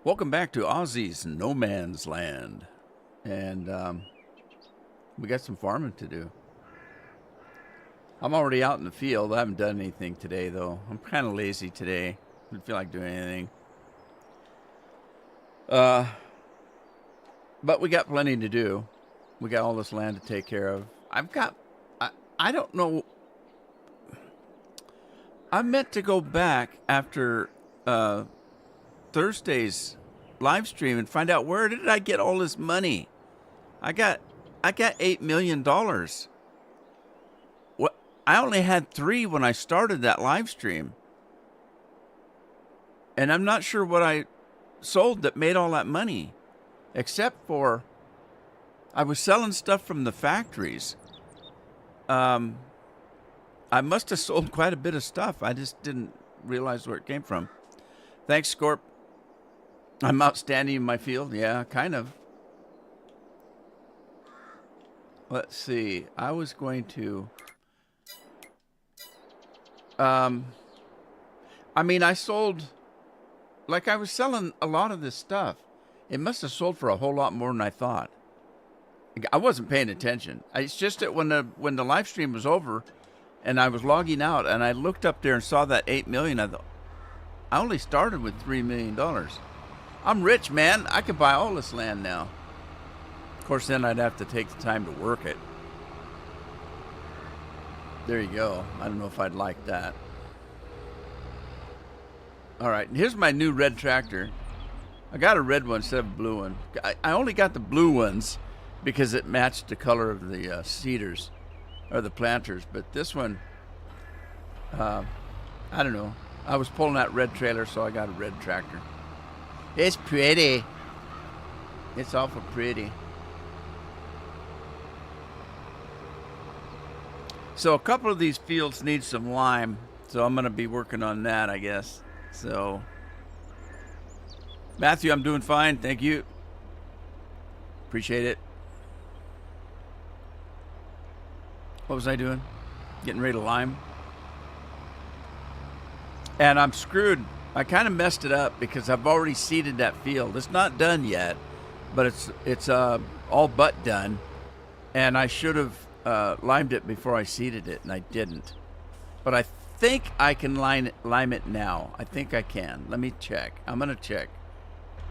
Welcome back to Aussie's NoMans Land. And we got some farming to do. I'm already out in the field. I haven't done anything today, though. I'm kind of lazy today. I don't feel like doing anything. But we got plenty to do. We got all this land to take care of. I don't know. I meant to go back after Thursday's live stream and find out where did I get all this money. I got $8 million. What? I only had 3 when I started that live stream, and I'm not sure what I sold that made all that money, except for I was selling stuff from the factories. I must have sold quite a bit of stuff. I just didn't realize where it came from. Thanks, Scorp. I'm outstanding in my field. Yeah, kind of. Let's see. I was going to... I sold... Like, I was selling a lot of this stuff. It must have sold for a whole lot more than I thought. I wasn't paying attention. It's just that when the live stream was over and I was logging out and I looked up there and saw that 8 million, I thought, I only started with $3 million. I'm rich, man. I could buy all this land now. Of course, then I'd have to take the time to work it. There you go. I don't know if I'd like that. All right, here's my new red tractor. I got a red one instead of a blue one. I only got the blue ones because it matched the color of the cedars or the planters. But this one, I don't know. I was pulling that red trailer, so I got a red tractor. It's pretty. It's awful pretty. So a couple of these fields need some lime, so I'm going to be working on that, I guess. So, Matthew, I'm doing fine. Thank you. Appreciate it. What was I doing? Getting ready to lime. And I'm screwed. I kind of messed it up because I've already seeded that field. It's not done yet, but it's all but done. And I should have limed it before I seeded it, and I didn't. But I think I can lime it now. I think I can. Let me check. I'm going to check.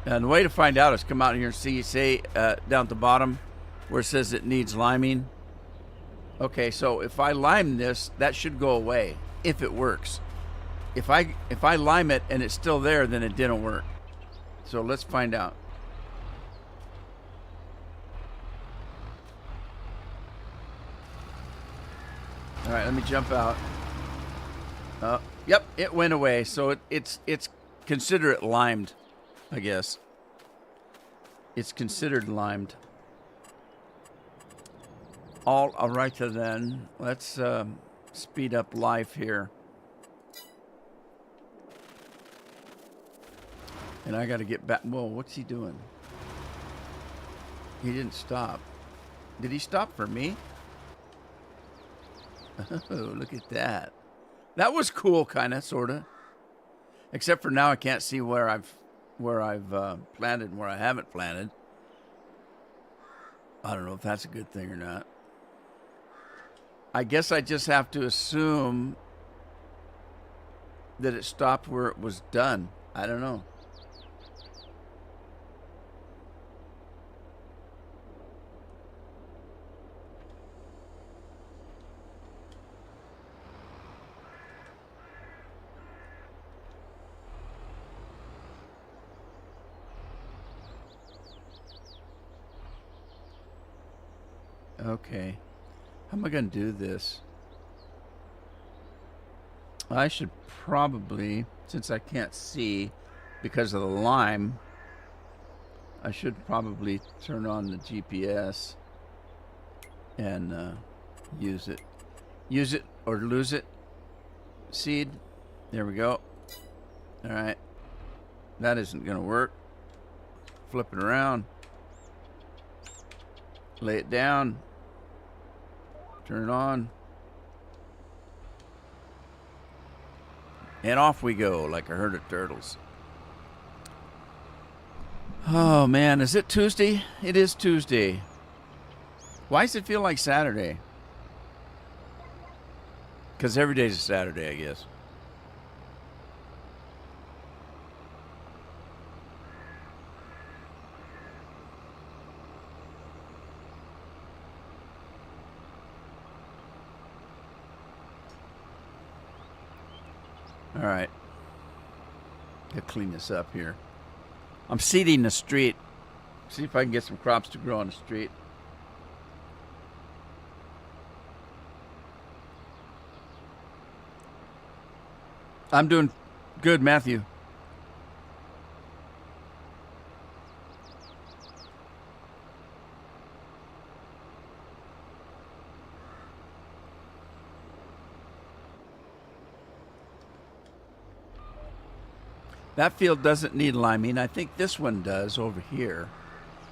And the way to find out is come out here and say down at the bottom where it says it needs liming. Okay, so if I lime this, that should go away if it works. If I lime it and it's still there, then it didn't work. So let's find out. All right, let me jump out. Yep, it went away. So it's consider it limed, I guess. It's considered limed. All right then. Let's speed up life here. And I got to get back. Whoa, what's he doing? He didn't stop. Did he stop for me? Oh, look at that. That was cool, kind of, sort of. Except for now I can't see where I've planted and where I haven't planted. I don't know if that's a good thing or not. I guess I just have to assume that it stopped where it was done. I don't know. Okay. How am I going to do this? I should probably, since I can't see because of the lime, I should probably turn on the GPS and use it. Use it or lose it. Seed. There we go. All right. That isn't going to work. Flip it around. Lay it down. Turn it on. And off we go like a herd of turtles. Oh man, is it Tuesday? It is Tuesday. Why does it feel like Saturday? Because every day's a Saturday, I guess. All right. Gotta clean this up here. I'm seeding the street. See if I can get some crops to grow on the street. I'm doing good, Matthew. That field doesn't need liming. I think this one does over here.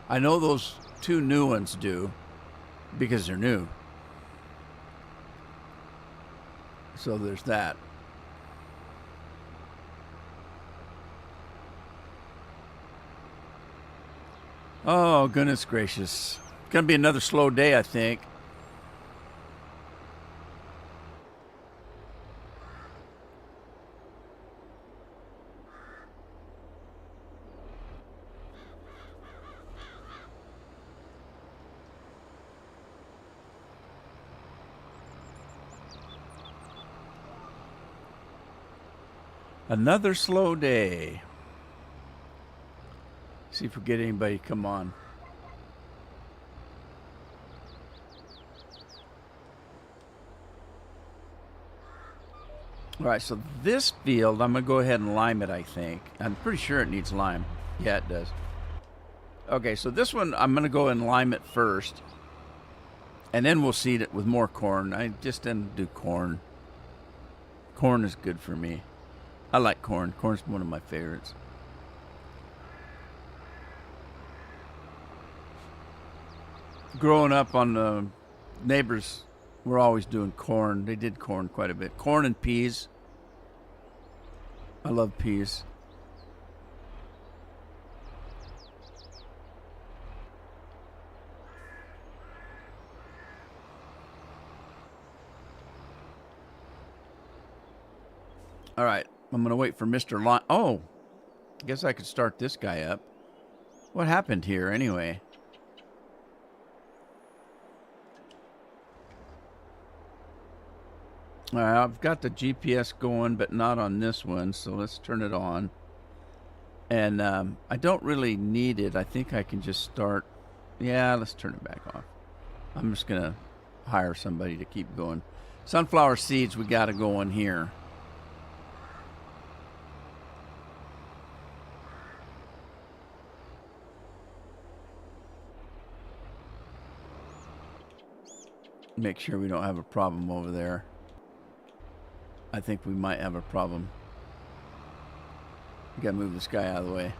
I know those two new ones do because they're new. So there's that. Oh, goodness gracious. It's going to be another slow day, I think. Another slow day. See if we get anybody to come on. All right, so this field, I'm going to go ahead and lime it, I think. I'm pretty sure it needs lime. Yeah, it does. Okay, so this one, I'm going to go and lime it first. And then we'll seed it with more corn. I just didn't do corn. Corn is good for me. I like corn. Corn's one of my favorites. Growing up on the neighbors, we're always doing corn. They did corn quite a bit. Corn and peas. I love peas. All right. I'm going to wait for Mr. Lime. Oh, I guess I could start this guy up. What happened here anyway? All right, I've got the GPS going, but not on this one. So let's turn it on. And I don't really need it. I think I can just start. Yeah, let's turn it back off. I'm just going to hire somebody to keep going. Sunflower seeds, we got to go in here. Make sure we don't have a problem over there. I think we might have a problem. We gotta move this guy out of the way.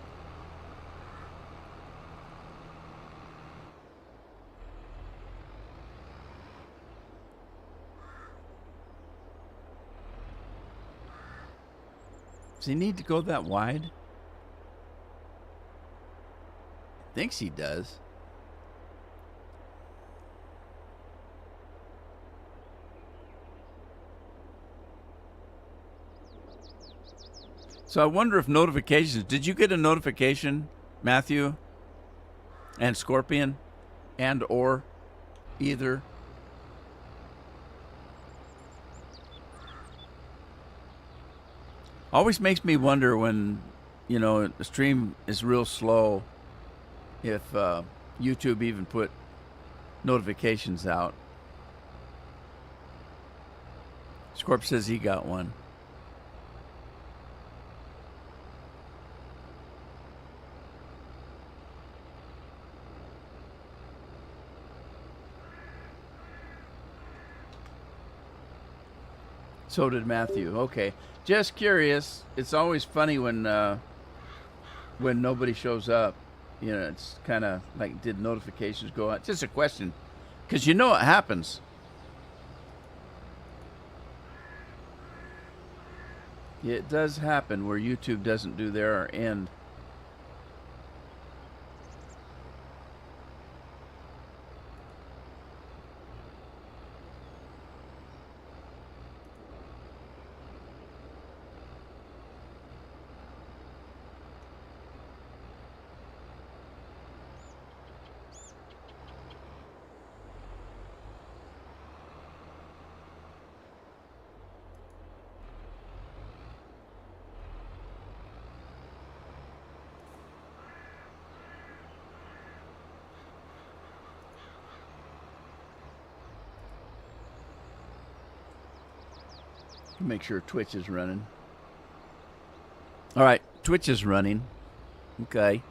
Does he need to go that wide? Thinks he does. So I wonder if notifications, did you get a notification, Matthew and Scorpion and or either? Always makes me wonder when, you know, the stream is real slow if YouTube even put notifications out. Scorp says he got one. So did Matthew. Okay, just curious. It's always funny when nobody shows up. You know, it's kind of like, did notifications go out? Just a question, because you know it happens. It does happen where YouTube doesn't do their end. Make sure Twitch is running. All right, Twitch is running. Okay.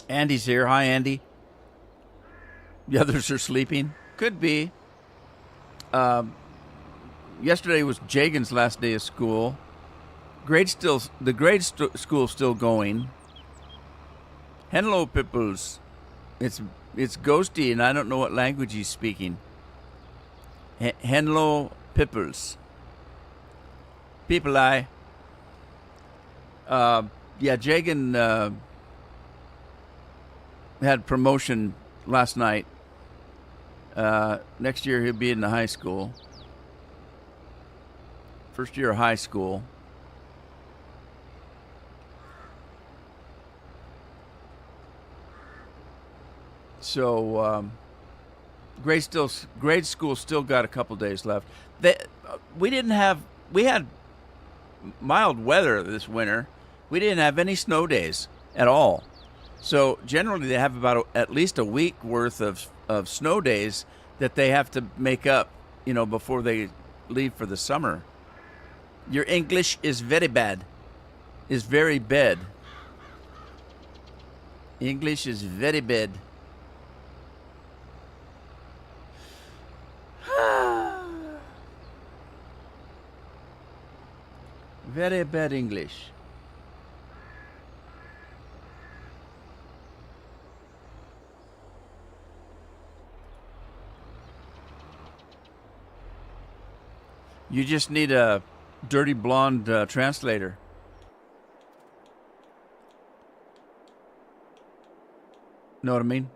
Andy's here. Hi, Andy. The others are sleeping. Could be. Yesterday was Jagan's last day of school. The grade school's still going. Hello, Pipples. It's Ghosty, and I don't know what language he's speaking. Hello, Pipples. People, yeah, Jagan had promotion last night. Next year he'll be in the high school. First year of high school. So grade school still got a couple days left. We had mild weather this winter. We didn't have any snow days at all. So generally they have about at least a week worth of snow days that they have to make up, before they leave for the summer. Your English is very bad. Is very bad. English is very bad. Very bad English. You just need a dirty blonde translator. Know what I mean?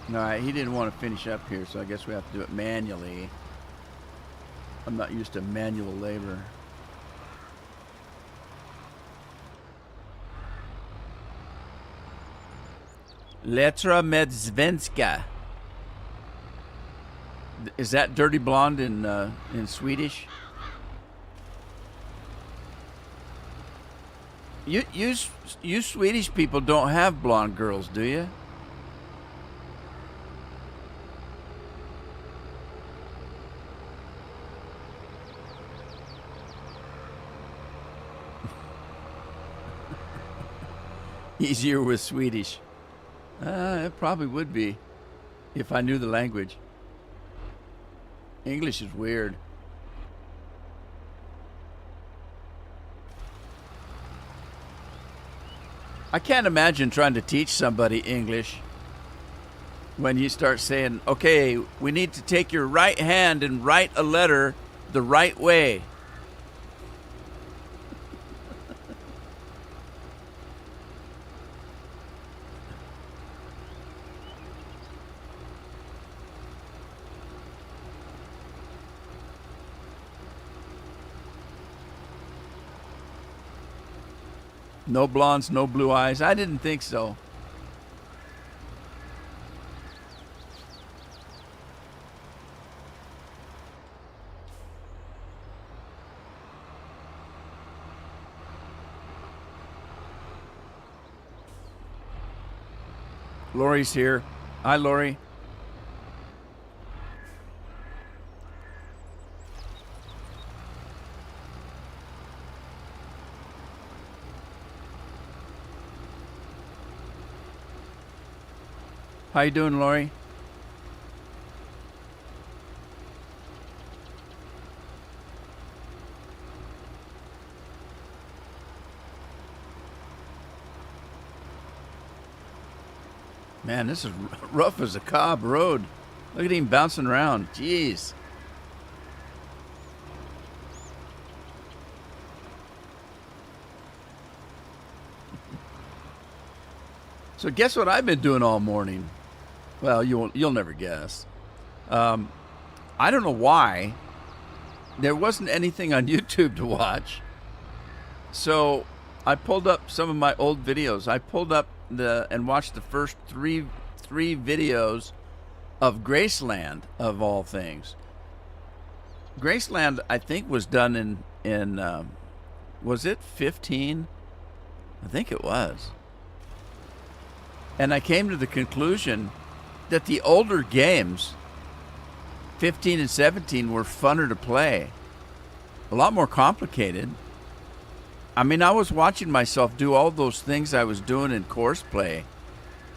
All right, he didn't want to finish up here, so I guess we have to do it manually. I'm not used to manual labor. Letra Medzvenska. Is that dirty blonde in Swedish? You Swedish people don't have blonde girls, do you? Easier with Swedish. It probably would be if I knew the language. English is weird. I can't imagine trying to teach somebody English when you start saying, okay, we need to take your right hand and write a letter the right way. No blondes, no blue eyes. I didn't think so. Lori's here. Hi, Lori. How you doing, Lori? Man, this is rough as a cob road. Look at him bouncing around. Jeez. So guess what I've been doing all morning? Well, you'll never guess. I don't know why. There wasn't anything on YouTube to watch. So I pulled up some of my old videos. I pulled up and watched the first three videos of Graceland, of all things. Graceland, I think, was done in was it 15? I think it was. And I came to the conclusion that the older games, 15 and 17, were funner to play. A lot more complicated. I mean, I was watching myself do all those things I was doing in course play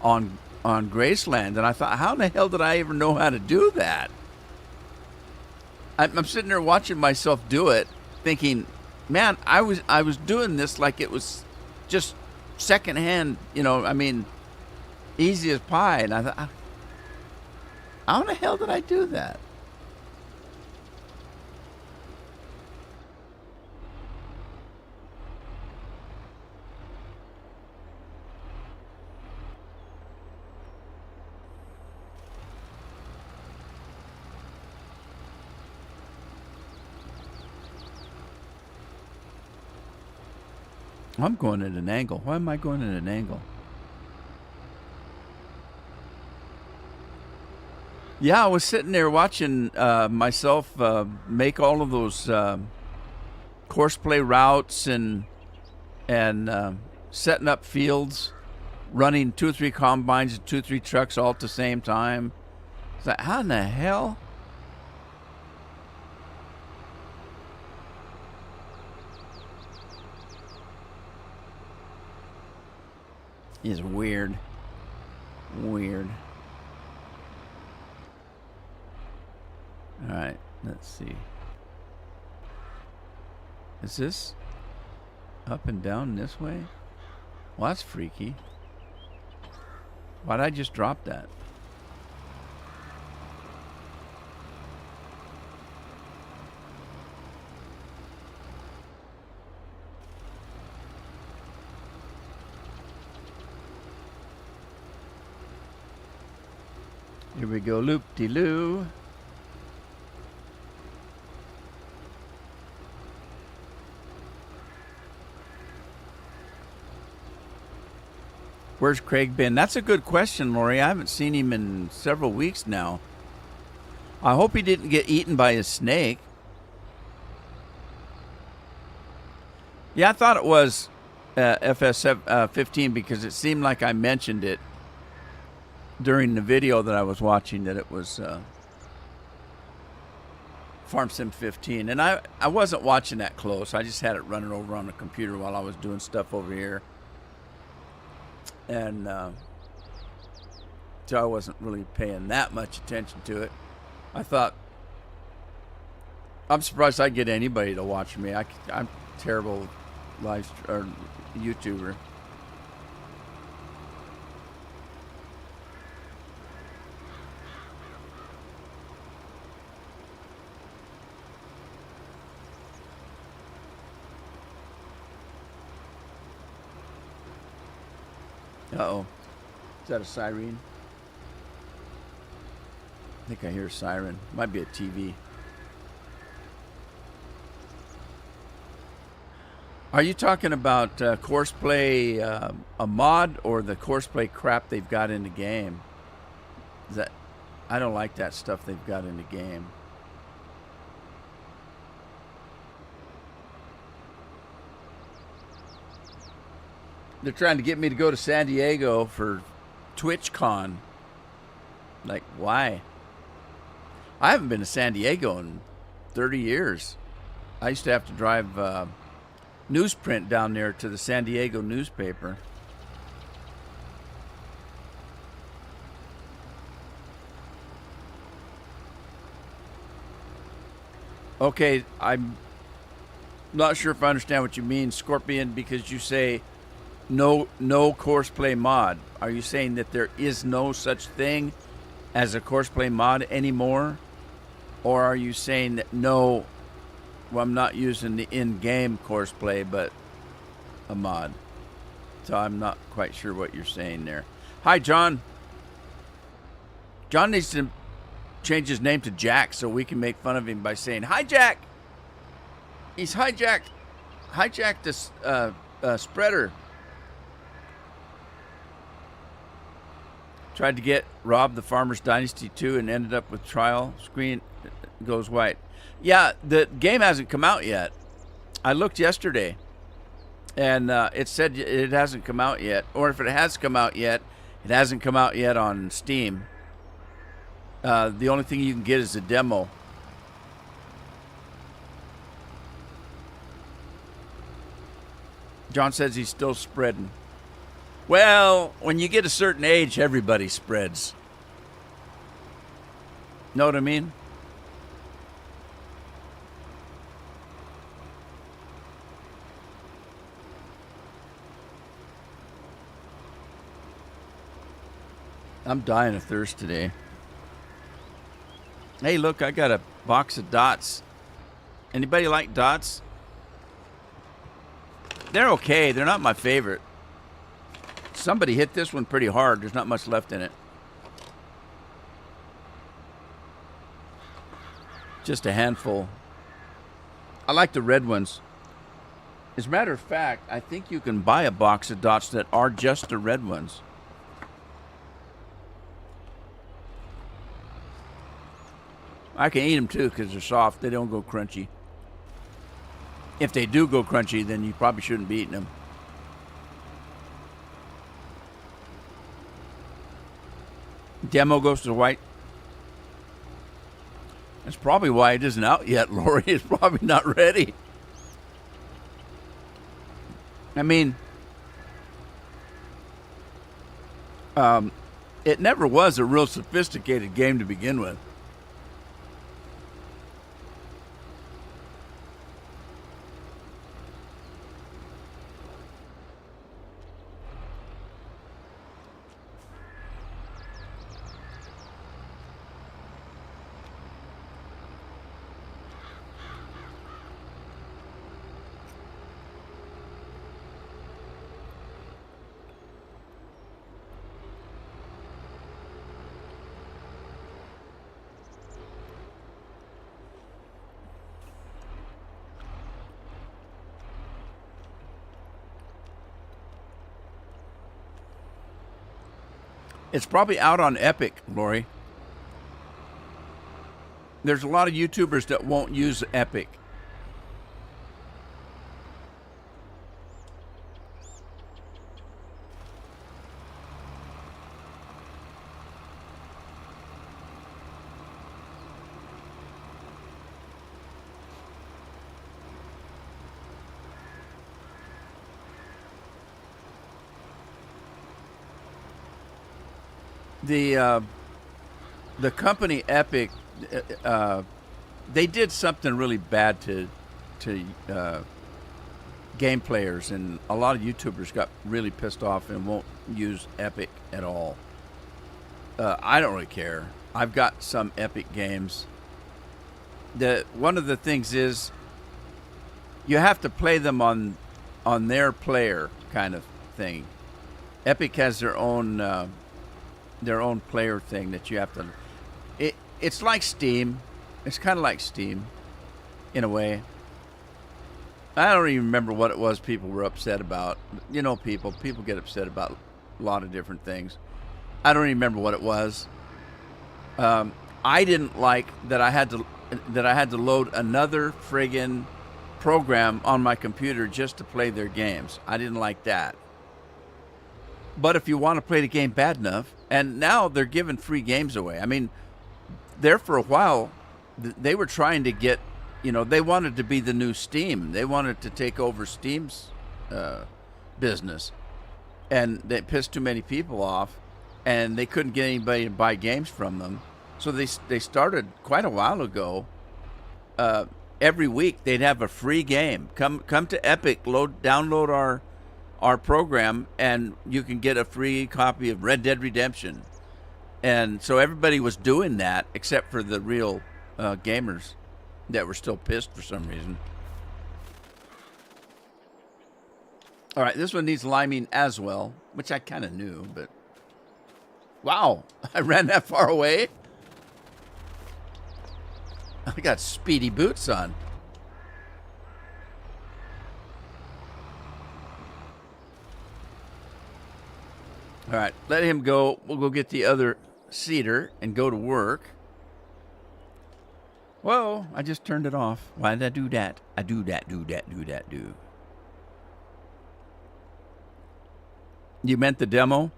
on Graceland, and I thought, how in the hell did I ever know how to do that? I'm sitting there watching myself do it, thinking, man, I was doing this like it was just secondhand, I mean, easy as pie. And I thought, how in the hell did I do that? I'm going at an angle. Why am I going at an angle? Yeah, I was sitting there watching myself make all of those course play routes and setting up fields, running 2 or 3 combines and 2 or 3 trucks all at the same time. It's like, how in the hell? It's weird. Weird. All right, let's see. Is this up and down this way? Well, that's freaky. Why'd I just drop that? Here we go, loop-de-loo. Where's Craig been? That's a good question, Lori. I haven't seen him in several weeks now. I hope he didn't get eaten by a snake. Yeah, I thought it was FS15 because it seemed like I mentioned it during the video that I was watching, that it was Farm Sim 15. And I wasn't watching that close. I just had it running over on the computer while I was doing stuff over here. And so I wasn't really paying that much attention to it. I thought, I'm surprised I get anybody to watch me. I'm a terrible YouTuber. Uh-oh. Is that a siren? I think I hear a siren. Might be a TV. Are you talking about Courseplay, a mod, or the Courseplay crap they've got in the game? Is that, I don't like that stuff they've got in the game. They're trying to get me to go to San Diego for TwitchCon. Like, why? I haven't been to San Diego in 30 years. I used to have to drive newsprint down there to the San Diego newspaper. Okay, I'm not sure if I understand what you mean, Scorpion, because you say no Courseplay mod. Are you saying that there is no such thing as a Courseplay mod anymore? Or are you saying that no, well, I'm not using the in-game Courseplay, but a mod? So I'm not quite sure what you're saying there. Hi, John. John needs to change his name to Jack so we can make fun of him by saying, "Hi, Jack." He's hijacked this spreader. Tried to get Rob the Farmer's Dynasty 2 and ended up with trial. Screen goes white. Yeah, the game hasn't come out yet. I looked yesterday, and it said it hasn't come out yet. Or if it has come out yet, It hasn't come out yet on Steam. The only thing you can get is a demo. John says he's still spreading. Well, when you get a certain age, everybody spreads. Know what I mean? I'm dying of thirst today. Hey, look, I got a box of dots. Anybody like dots? They're okay. They're not my favorite. Somebody hit this one pretty hard. There's not much left in it. Just a handful. I like the red ones. As a matter of fact, I think you can buy a box of dots that are just the red ones. I can eat them too because they're soft. They don't go crunchy. If they do go crunchy, then you probably shouldn't be eating them. Demo goes to white. That's probably why it isn't out yet, Lori. It's probably not ready. I mean, it never was a real sophisticated game to begin with. It's probably out on Epic, Lori. There's a lot of YouTubers that won't use Epic. The company Epic, they did something really bad to game players, and a lot of YouTubers got really pissed off and won't use Epic at all. I don't really care. I've got some Epic games. One of the things is you have to play them on their player kind of thing. Epic has their own player thing that you have to. It's like Steam. It's kind of like Steam, in a way. I don't even remember what it was people were upset about. You know, people get upset about a lot of different things. I don't even remember what it was. I didn't like that I had to load another friggin' program on my computer just to play their games. I didn't like that. But if you want to play the game bad enough, and now they're giving free games away. I mean, there for a while, they were trying to get, they wanted to be the new Steam. They wanted to take over Steam's business. And they pissed too many people off, and they couldn't get anybody to buy games from them. So they started quite a while ago. Every week they'd have a free game. Come to Epic, download our program, and you can get a free copy of Red Dead Redemption. And so everybody was doing that, except for the real gamers that were still pissed for some reason. All right, this one needs liming as well, which I kind of knew, but wow, I ran that far away. I got speedy boots on. All right, let him go. We'll go get the other cedar and go to work. Whoa, I just turned it off. Why did I do that? I do that. You meant the demo?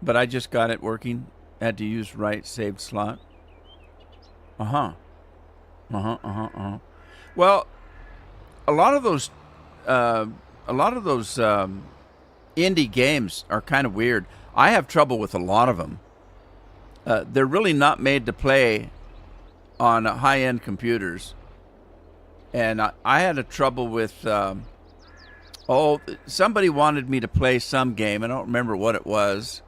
But I just got it working. Had to use right saved slot. Uh-huh. Uh-huh, uh-huh, uh-huh. Well, a lot of those uh, indie games are kind of weird. I have trouble with a lot of them. They're really not made to play on high-end computers. And I had a trouble with, somebody wanted me to play some game. I don't remember what it was.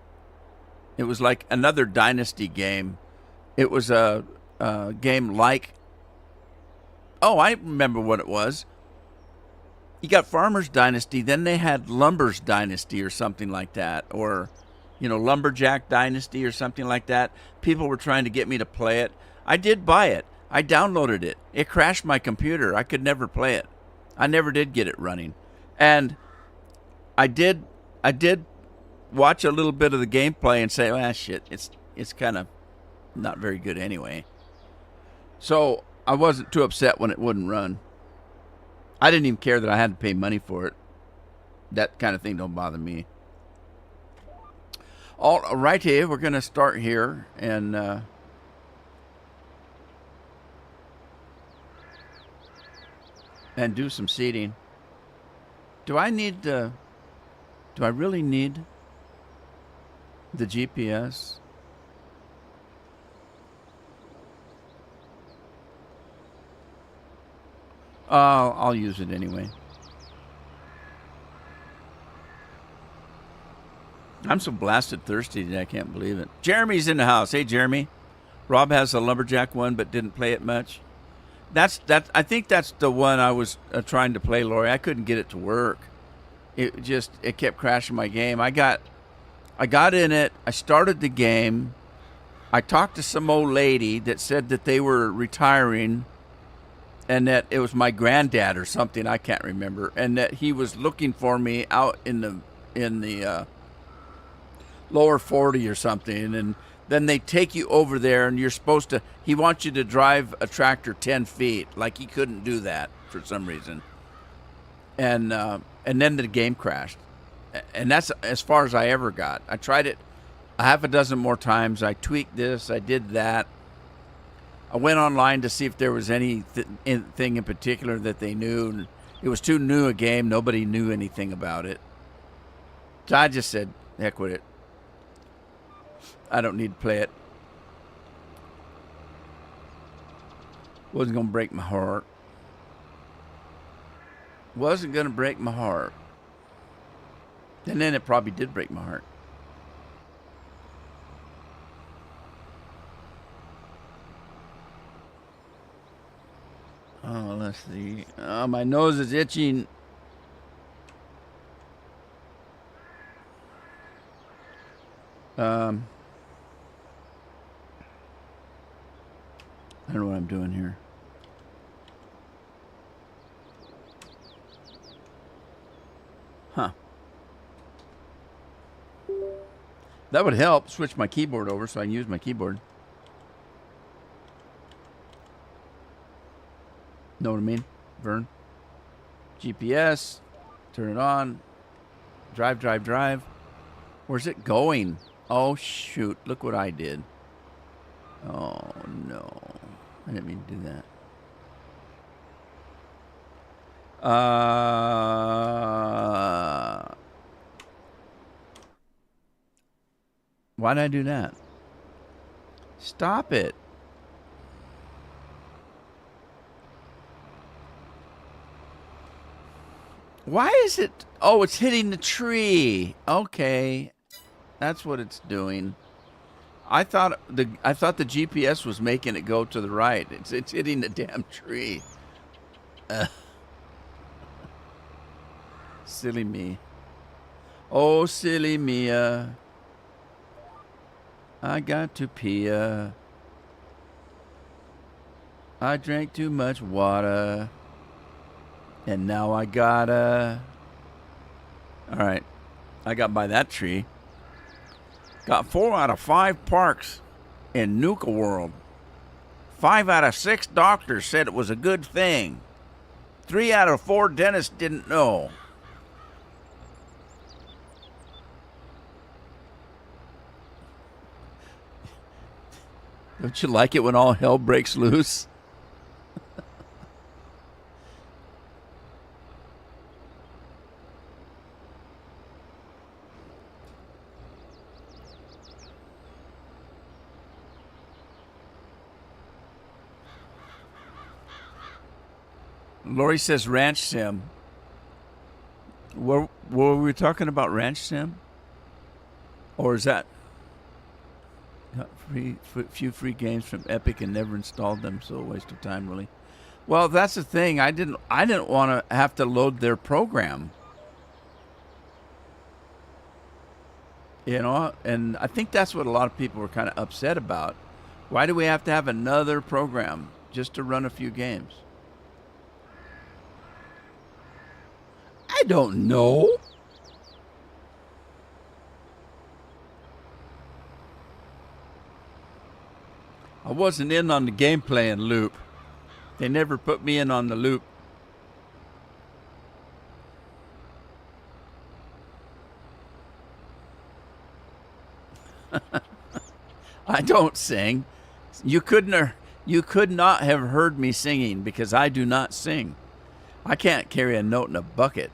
It was like another Dynasty game. It was a game like, I remember what it was. You got Farmer's Dynasty, then they had Lumber's Dynasty or something like that, or, Lumberjack Dynasty or something like that. People were trying to get me to play it. I did buy it. I downloaded it. It crashed my computer. I could never play it. I never did get it running. And I did watch a little bit of the gameplay and say, shit, it's kind of not very good anyway. So I wasn't too upset when it wouldn't run. I didn't even care that I had to pay money for it. That kind of thing don't bother me. All right, here we're going to start here and do some seeding. Do I really need the GPS? I'll use it anyway. I'm so blasted thirsty today, I can't believe it. Jeremy's in the house. Hey, Jeremy. Rob has a Lumberjack one, but didn't play it much. I think that's the one I was trying to play, Lori. I couldn't get it to work. It kept crashing my game. I got in it. I started the game. I talked to some old lady that said that they were retiring, and that it was my granddad or something, I can't remember, and that he was looking for me out in the lower 40 or something, and then they take you over there, and he wants you to drive a tractor 10 feet, like he couldn't do that for some reason, and then the game crashed, and that's as far as I ever got. I tried it a half a dozen more times. I tweaked this, I did that. I went online to see if there was anything in particular that they knew. It was too new a game. Nobody knew anything about it. So I just said, heck with it. I don't need to play it. Wasn't going to break my heart. Wasn't going to break my heart. And then it probably did break my heart. Oh, let's see. Oh, my nose is itching. I don't know what I'm doing here. Huh. That would help. Switch my keyboard over so I can use my keyboard. Know what I mean, Vern? GPS. Turn it on. Drive. Where's it going? Oh, shoot. Look what I did. Oh, no. I didn't mean to do that. Why did I do that? Stop it. Why is it? Oh, it's hitting the tree. Okay. That's what it's doing. I thought the GPS was making it go to the right. It's hitting the damn tree. Silly me. Oh, silly Mia. I got to pee. I drank too much water. And now I gotta... Alright. I got by that tree. Got 4 out of 5 parks in Nuka World. 5 out of 6 doctors said it was a good thing. 3 out of 4 dentists didn't know. Don't you like it when all hell breaks loose? Lori says Ranch Sim. Were we talking about Ranch Sim? Or is that got few free games from Epic and never installed them, so a waste of time, really? Well, that's the thing. I didn't want to have to load their program. You know, and I think that's what a lot of people were kind of upset about. Why do we have to have another program just to run a few games? I don't know. I wasn't in on the gameplay and loop. They never put me in on the loop. I don't sing. You could not have heard me singing because I do not sing. I can't carry a note in a bucket.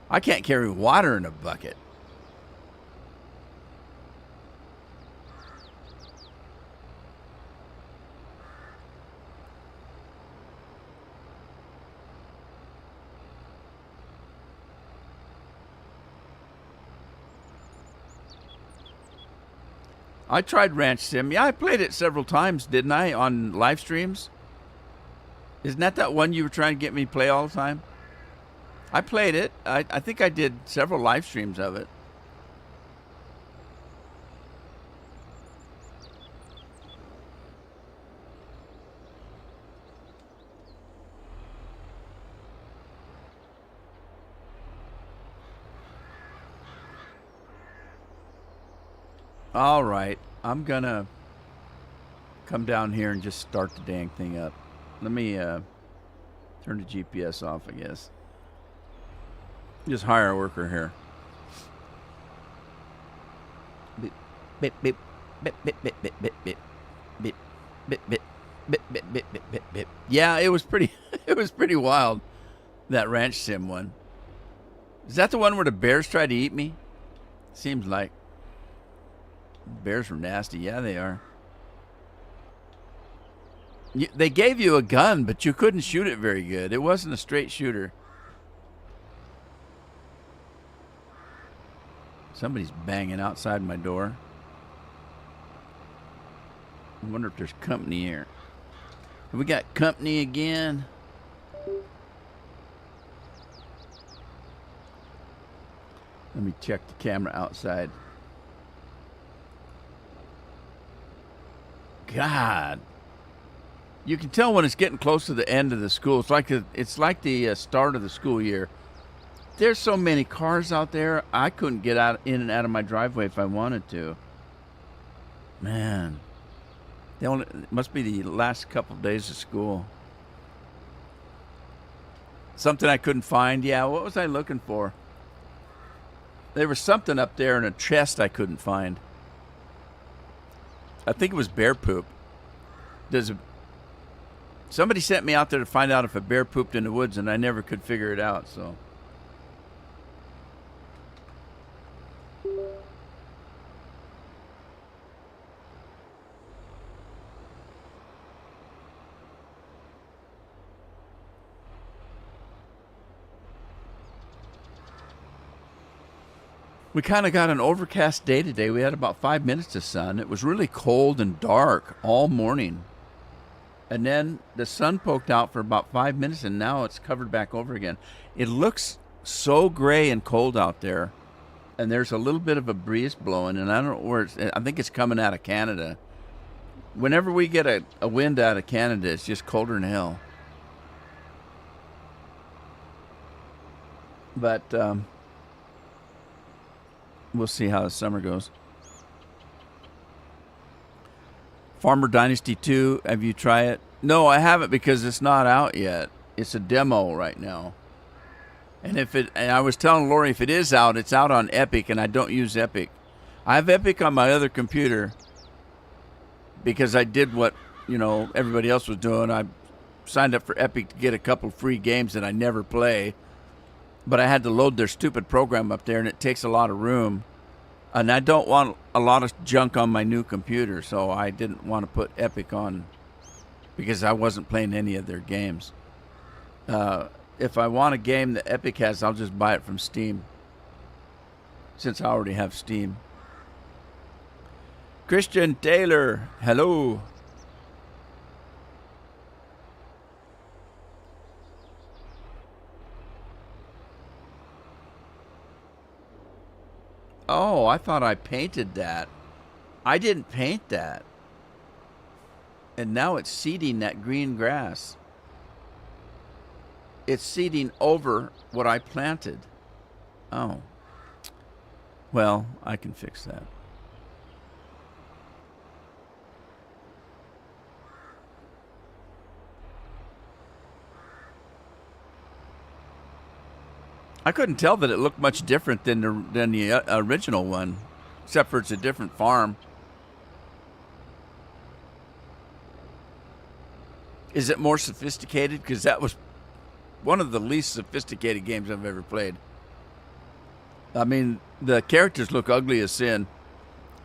I can't carry water in a bucket. I tried Ranch Sim. Yeah, I played it several times, didn't I, on live streams? Isn't that one you were trying to get me to play all the time? I played it. I think I did several live streams of it. All right. I'm going to come down here and just start the dang thing up. Let me turn the GPS off, I guess. Just hire a worker here. Beep, beep, beep, beep, beep, beep, beep, beep, beep, beep, beep, beep, beep, beep, beep, beep, beep, beep. Yeah, it was pretty. It was pretty wild. That Ranch Sim one. Is that the one where the bears tried to eat me? Seems like. Bears were nasty. Yeah, they are. They gave you a gun, but you couldn't shoot it very good. It wasn't a straight shooter. Somebody's banging outside my door. I wonder if there's company here. Have we got company again? Let me check the camera outside. God. You can tell when it's getting close to the end of the school. It's like the start of the school year. There's so many cars out there. I couldn't get in and out of my driveway if I wanted to. Man, it must be the last couple of days of school. Something I couldn't find. Yeah, what was I looking for? There was something up there in a chest I couldn't find. I think it was bear poop. Somebody sent me out there to find out if a bear pooped in the woods, and I never could figure it out, so. We kind of got an overcast day today. We had about 5 minutes of sun. It was really cold and dark all morning. And then the sun poked out for about 5 minutes, and now it's covered back over again. It looks so gray and cold out there. And there's a little bit of a breeze blowing, and I don't know where I think it's coming out of Canada. Whenever we get a wind out of Canada, it's just colder than hell. But we'll see how the summer goes. Farmer Dynasty 2, have you tried it? No, I haven't because it's not out yet. It's a demo right now. And I was telling Lori, if it is out, it's out on Epic, and I don't use Epic. I have Epic on my other computer, because I did what everybody else was doing. I signed up for Epic to get a couple free games that I never play, but I had to load their stupid program up there, and it takes a lot of room. And I don't want a lot of junk on my new computer, so I didn't want to put Epic on because I wasn't playing any of their games. If I want a game that Epic has, I'll just buy it from Steam, since I already have Steam. Christian Taylor, hello. Oh, I thought I painted that. I didn't paint that. And now it's seeding that green grass. It's seeding over what I planted. Oh. Well, I can fix that. I couldn't tell that it looked much different than the original one, except for it's a different farm. Is it more sophisticated? Because that was one of the least sophisticated games I've ever played. I mean, the characters look ugly as sin.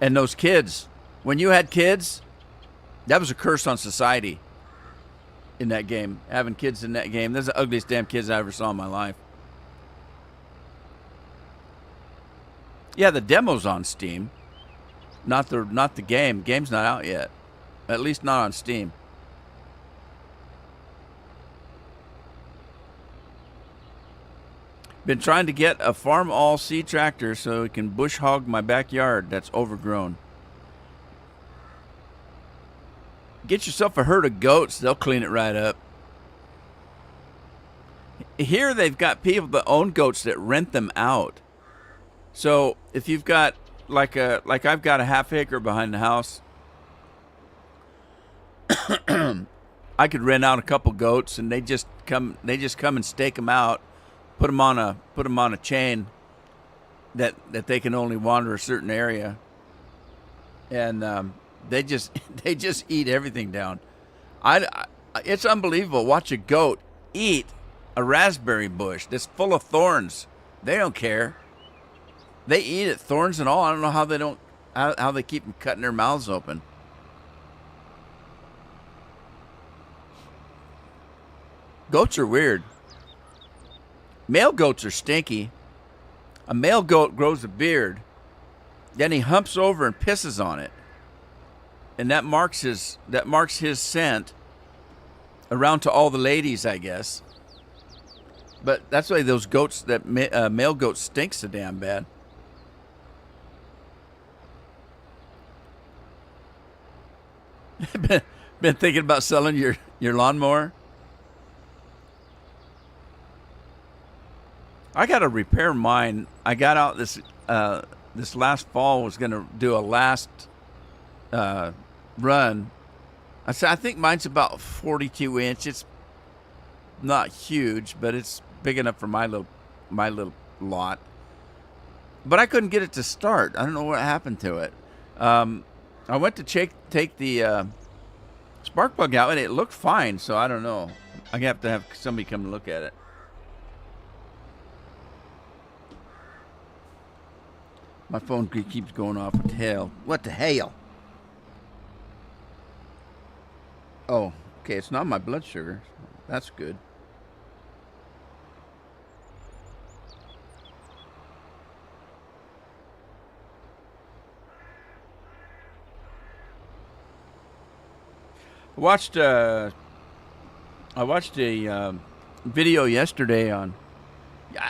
And those kids, when you had kids, that was a curse on society in that game. Having kids in that game, those are the ugliest damn kids I ever saw in my life. Yeah, the demo's on Steam. Not the game. Game's not out yet. At least not on Steam. Been trying to get a Farm All C tractor so it can bush hog my backyard that's overgrown. Get yourself a herd of goats, they'll clean it right up. Here they've got people that own goats that rent them out. So if you've got like I've got a half acre behind the house, I could rent out a couple goats and they just come and stake them out. Put them on a chain that they can only wander a certain area, and they just eat everything down. It's unbelievable. Watch a goat eat a raspberry bush that's full of thorns. They don't care. They eat it, thorns and all. I don't know how they keep them cutting their mouths open. Goats are weird. Male goats are stinky. A male goat grows a beard, then he humps over and pisses on it, and that marks his scent around to all the ladies, I guess. But that's why those goats, that male goat, stinks so damn bad. Been thinking about selling your lawnmower? I got to repair mine. I got out this last fall, was going to do a last run. I think mine's about 42 inch. It's not huge, but it's big enough for my little lot. But I couldn't get it to start. I don't know what happened to it. I went to take the spark plug out, and it looked fine. So I don't know. I have to have somebody come and look at it. My phone keeps going off. What the hell? What the hell? Oh, okay. It's not my blood sugar. That's good. I watched a video yesterday on.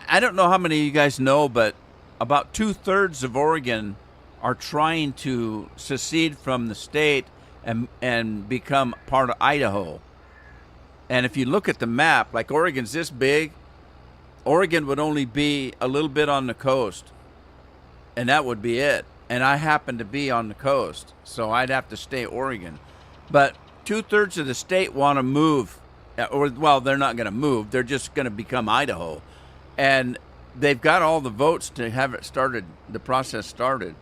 I don't know how many of you guys know, but about 2/3 of Oregon are trying to secede from the state and become part of Idaho. And if you look at the map, like Oregon's this big, Oregon would only be a little bit on the coast, and that would be it. And I happen to be on the coast, so I'd have to stay Oregon. But 2/3 of the state want to move, or well, they're not going to move. They're just going to become Idaho, and they've got all the votes to have it started. The process started.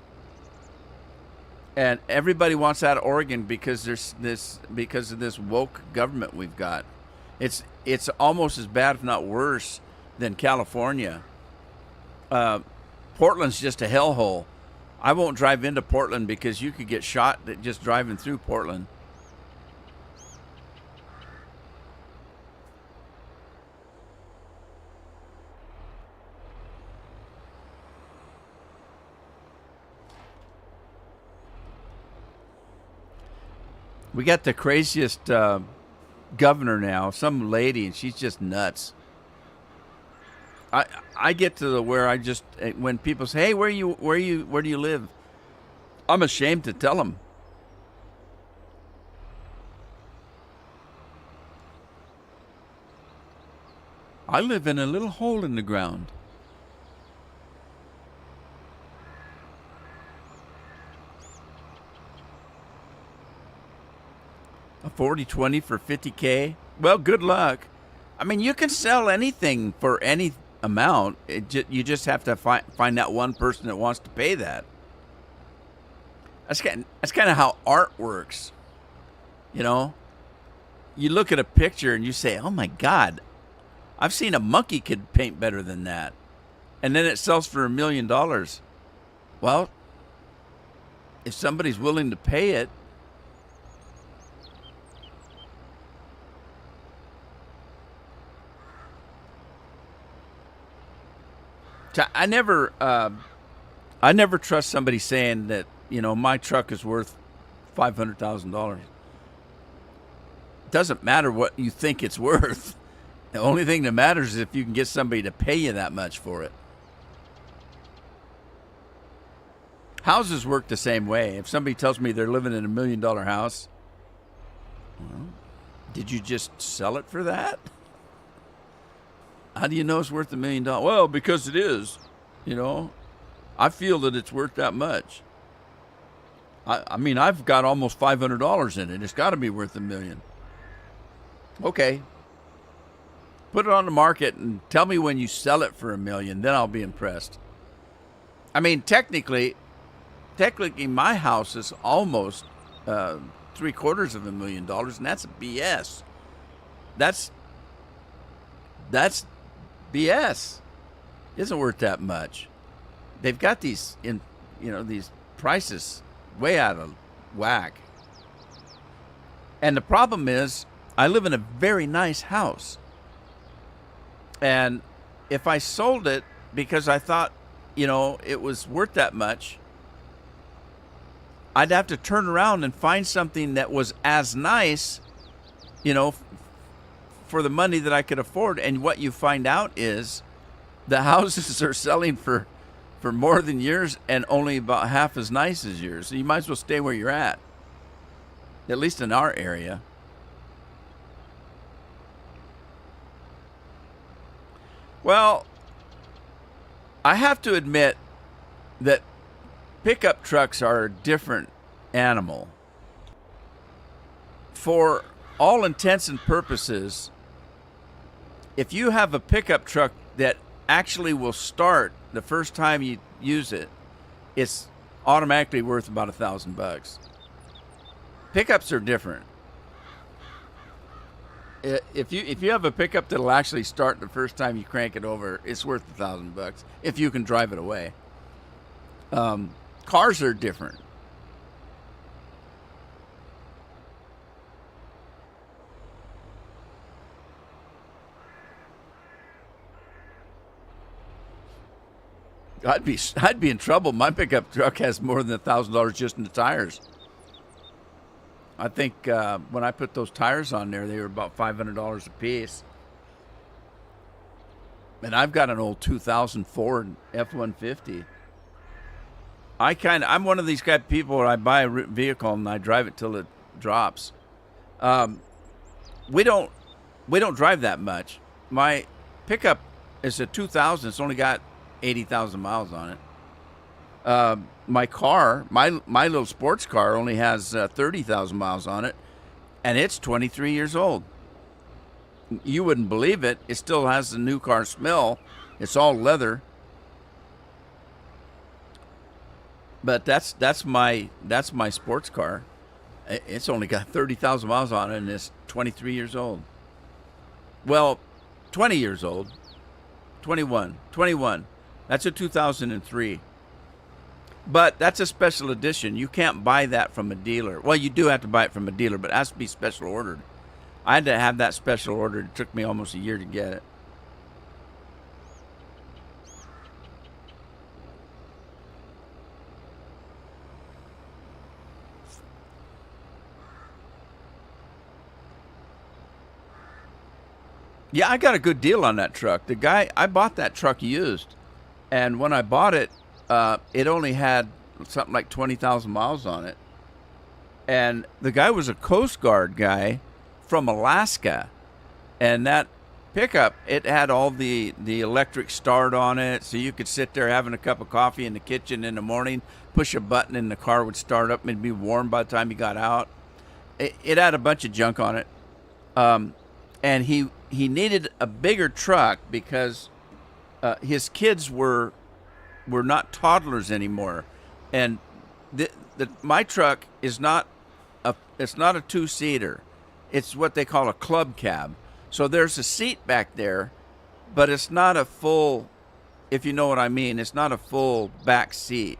And everybody wants out of Oregon because because of this woke government we've got. It's almost as bad, if not worse, than California. Portland's just a hellhole. I won't drive into Portland because you could get shot just driving through Portland. We got the craziest governor now, some lady, and she's just nuts. I get to the where I just when people say, "Hey, where do you live?" I'm ashamed to tell them. I live in a little hole in the ground. A 40/20 for 50K? Well, good luck. I mean, you can sell anything for any amount. You just have to find that one person that wants to pay that. That's kind of how art works. You know, you look at a picture and you say, "Oh my God, I've seen a monkey could paint better than that," and then it sells for $1 million. Well, if somebody's willing to pay it, I never trust somebody saying that, my truck is worth $500,000. Doesn't matter what you think it's worth. The only thing that matters is if you can get somebody to pay you that much for it. Houses work the same way. If somebody tells me they're living in $1 million house, well, did you just sell it for that? How do you know it's worth $1 million? Well, because it is. I feel that it's worth that much. I mean, I've got almost $500 in it. It's got to be worth $1 million. Okay. Put it on the market and tell me when you sell it for $1 million. Then I'll be impressed. I mean, technically, my house is almost $750,000, and that's BS. That's BS. It isn't worth that much. They've got these these prices way out of whack. And the problem is, I live in a very nice house. And if I sold it because I thought, it was worth that much, I'd have to turn around and find something that was as nice, for the money that I could afford. And what you find out is the houses are selling for more than yours and only about half as nice as yours. So you might as well stay where you're at least in our area. Well, I have to admit that pickup trucks are a different animal. For all intents and purposes, if you have a pickup truck that actually will start the first time you use it, it's automatically worth about $1,000. Pickups are different. If you have a pickup that'll actually start the first time you crank it over, it's worth $1,000 if you can drive it away. Cars are different. I'd be in trouble. My pickup truck has more than $1,000 just in the tires. I think when I put those tires on there, they were about $500 a piece. And I've got an old 2000 Ford F-150. I'm one of these kind of people where I buy a vehicle and I drive it till it drops. We don't drive that much. My pickup is a 2000. It's only got 80,000 miles on it. My car, my little sports car, only has 30,000 miles on it, and it's 23 years old. You wouldn't believe it. It still has the new car smell. It's all leather. But that's my sports car. It's only got 30,000 miles on it, and it's 23 years old. Well, 20 years old. 21. That's a 2003. But that's a special edition. You can't buy that from a dealer. Well, you do have to buy it from a dealer, but it has to be special ordered. I had to have that special ordered. It took me almost a year to get it. Yeah, I got a good deal on that truck. The guy, I bought that truck used, and when I bought it, it only had something like 20,000 miles on it. And the guy was a Coast Guard guy from Alaska, and that pickup, it had all the electric start on it, so you could sit there having a cup of coffee in the kitchen in the morning, push a button, and the car would start up and be warm by the time you got out. It had a bunch of junk on it, and he needed a bigger truck because his kids were not toddlers anymore, and my truck is not it's not a two-seater. It's what they call a club cab. So there's a seat back there, but it's not a full, if you know what I mean, it's not a full back seat.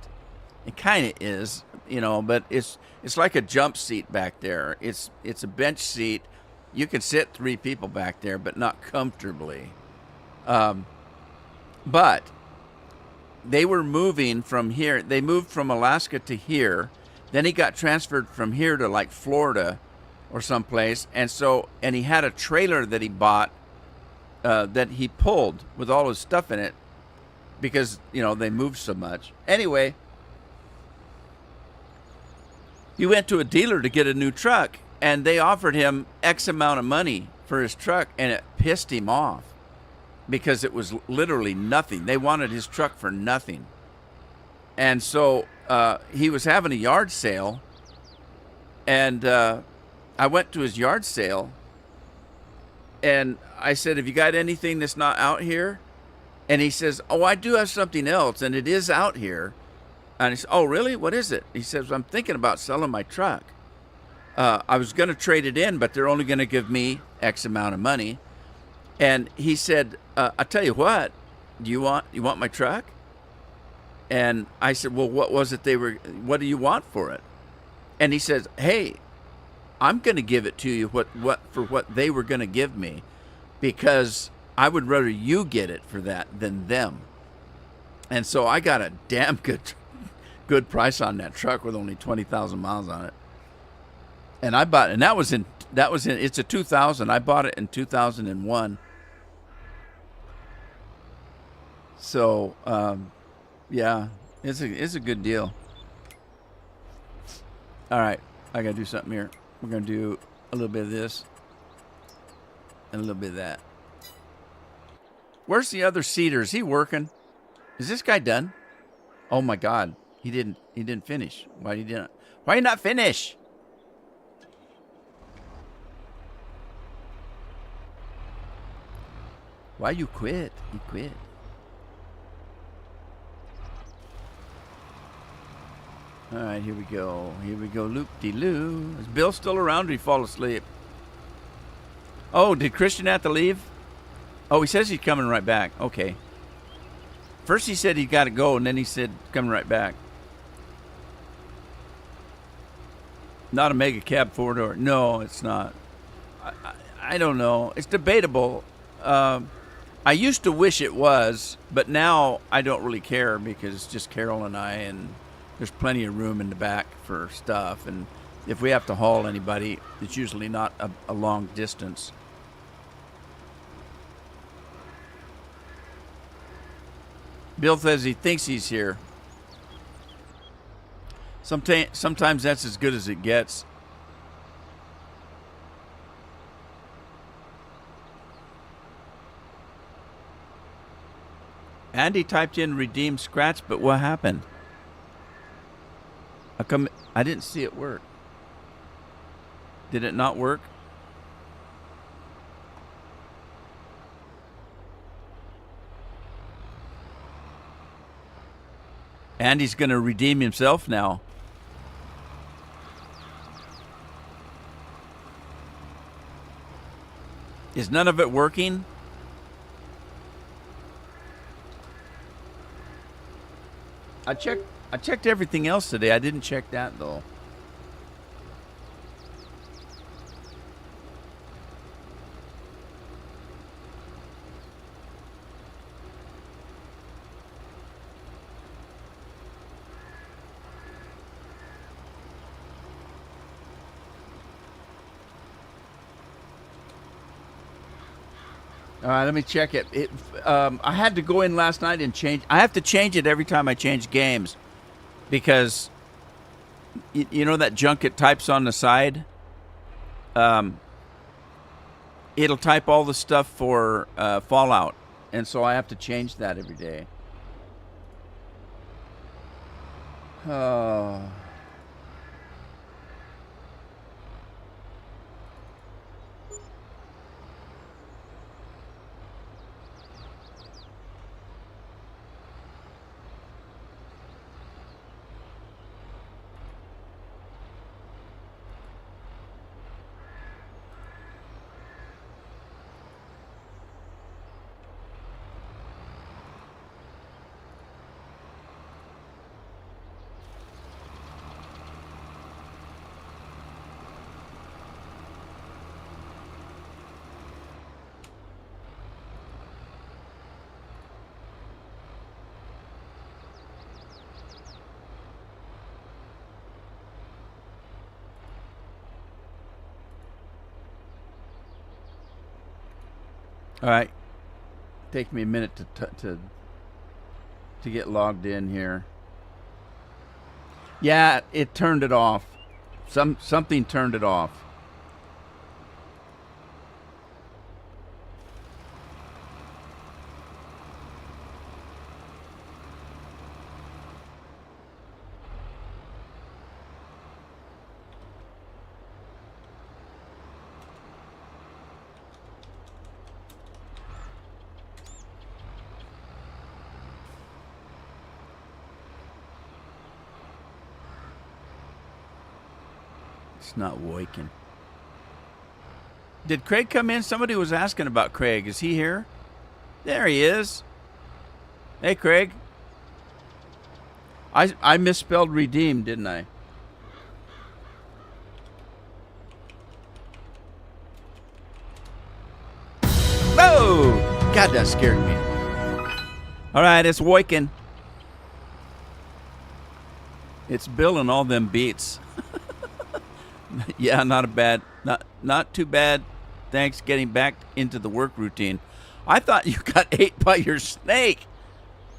It kind of is, but it's like a jump seat back there. It's a bench seat. You can sit 3 people back there, but not comfortably. But they were moving from here. They moved from Alaska to here. Then he got transferred from here to like Florida or someplace. And he had a trailer that he bought that he pulled with all his stuff in it because, they moved so much. Anyway, he went to a dealer to get a new truck, and they offered him X amount of money for his truck, and it pissed him off because it was literally nothing. They wanted his truck for nothing. And so he was having a yard sale, and I went to his yard sale, and I said, have you got anything that's not out here? And he says, oh, I do have something else, and it is out here. And I said, oh, really? What is it? He says, I'm thinking about selling my truck. I was going to trade it in, but they're only going to give me X amount of money. And he said, I tell you what, you want my truck? And I said, well, what do you want for it? And he says, hey, I'm going to give it to you for what they were going to give me, because I would rather you get it for that than them. And so I got a damn good price on that truck with only 20,000 miles on it. And I bought it, and that was in it's a 2000. I bought it in 2001. So, yeah, it's a good deal. All right, I gotta do something here. We're gonna do a little bit of this and a little bit of that. Where's the other seater? Is he working? Is this guy done? Oh my God, he didn't finish. Why did he not finish? Why you quit? He quit. All right, here we go. Loop-de-loo. Is Bill still around, or did he fall asleep? Oh, did Christian have to leave? Oh, he says he's coming right back. Okay. First he said he got to go, and then he said coming right back. Not a mega cab 4-door. No, it's not. I don't know. It's debatable. I used to wish it was, but now I don't really care because it's just Carol and I, and there's plenty of room in the back for stuff. And if we have to haul anybody, it's usually not a long distance. Bill says he thinks he's here. Sometimes that's as good as it gets. Andy typed in redeem scratch, but what happened? I didn't see it work. Did it not work? Andy's going to redeem himself now. Is none of it working? I checked everything else today. I didn't check that though. All right, let me check it. I had to go in last night and change. I have to change it every time I change games because you know that junk it types on the side? It'll type all the stuff for Fallout, and so I have to change that every day. Oh. All right, take me a minute to get logged in here. Yeah, it turned it off. Something turned it off. It's not working. Did Craig come in? Somebody was asking about Craig. Is he here? There he is. Hey, Craig. I misspelled redeem, didn't I? Oh! God, that scared me. All right, it's working. It's billing all them beats. Yeah, not too bad. Thanks, getting back into the work routine. I thought you got ate by your snake.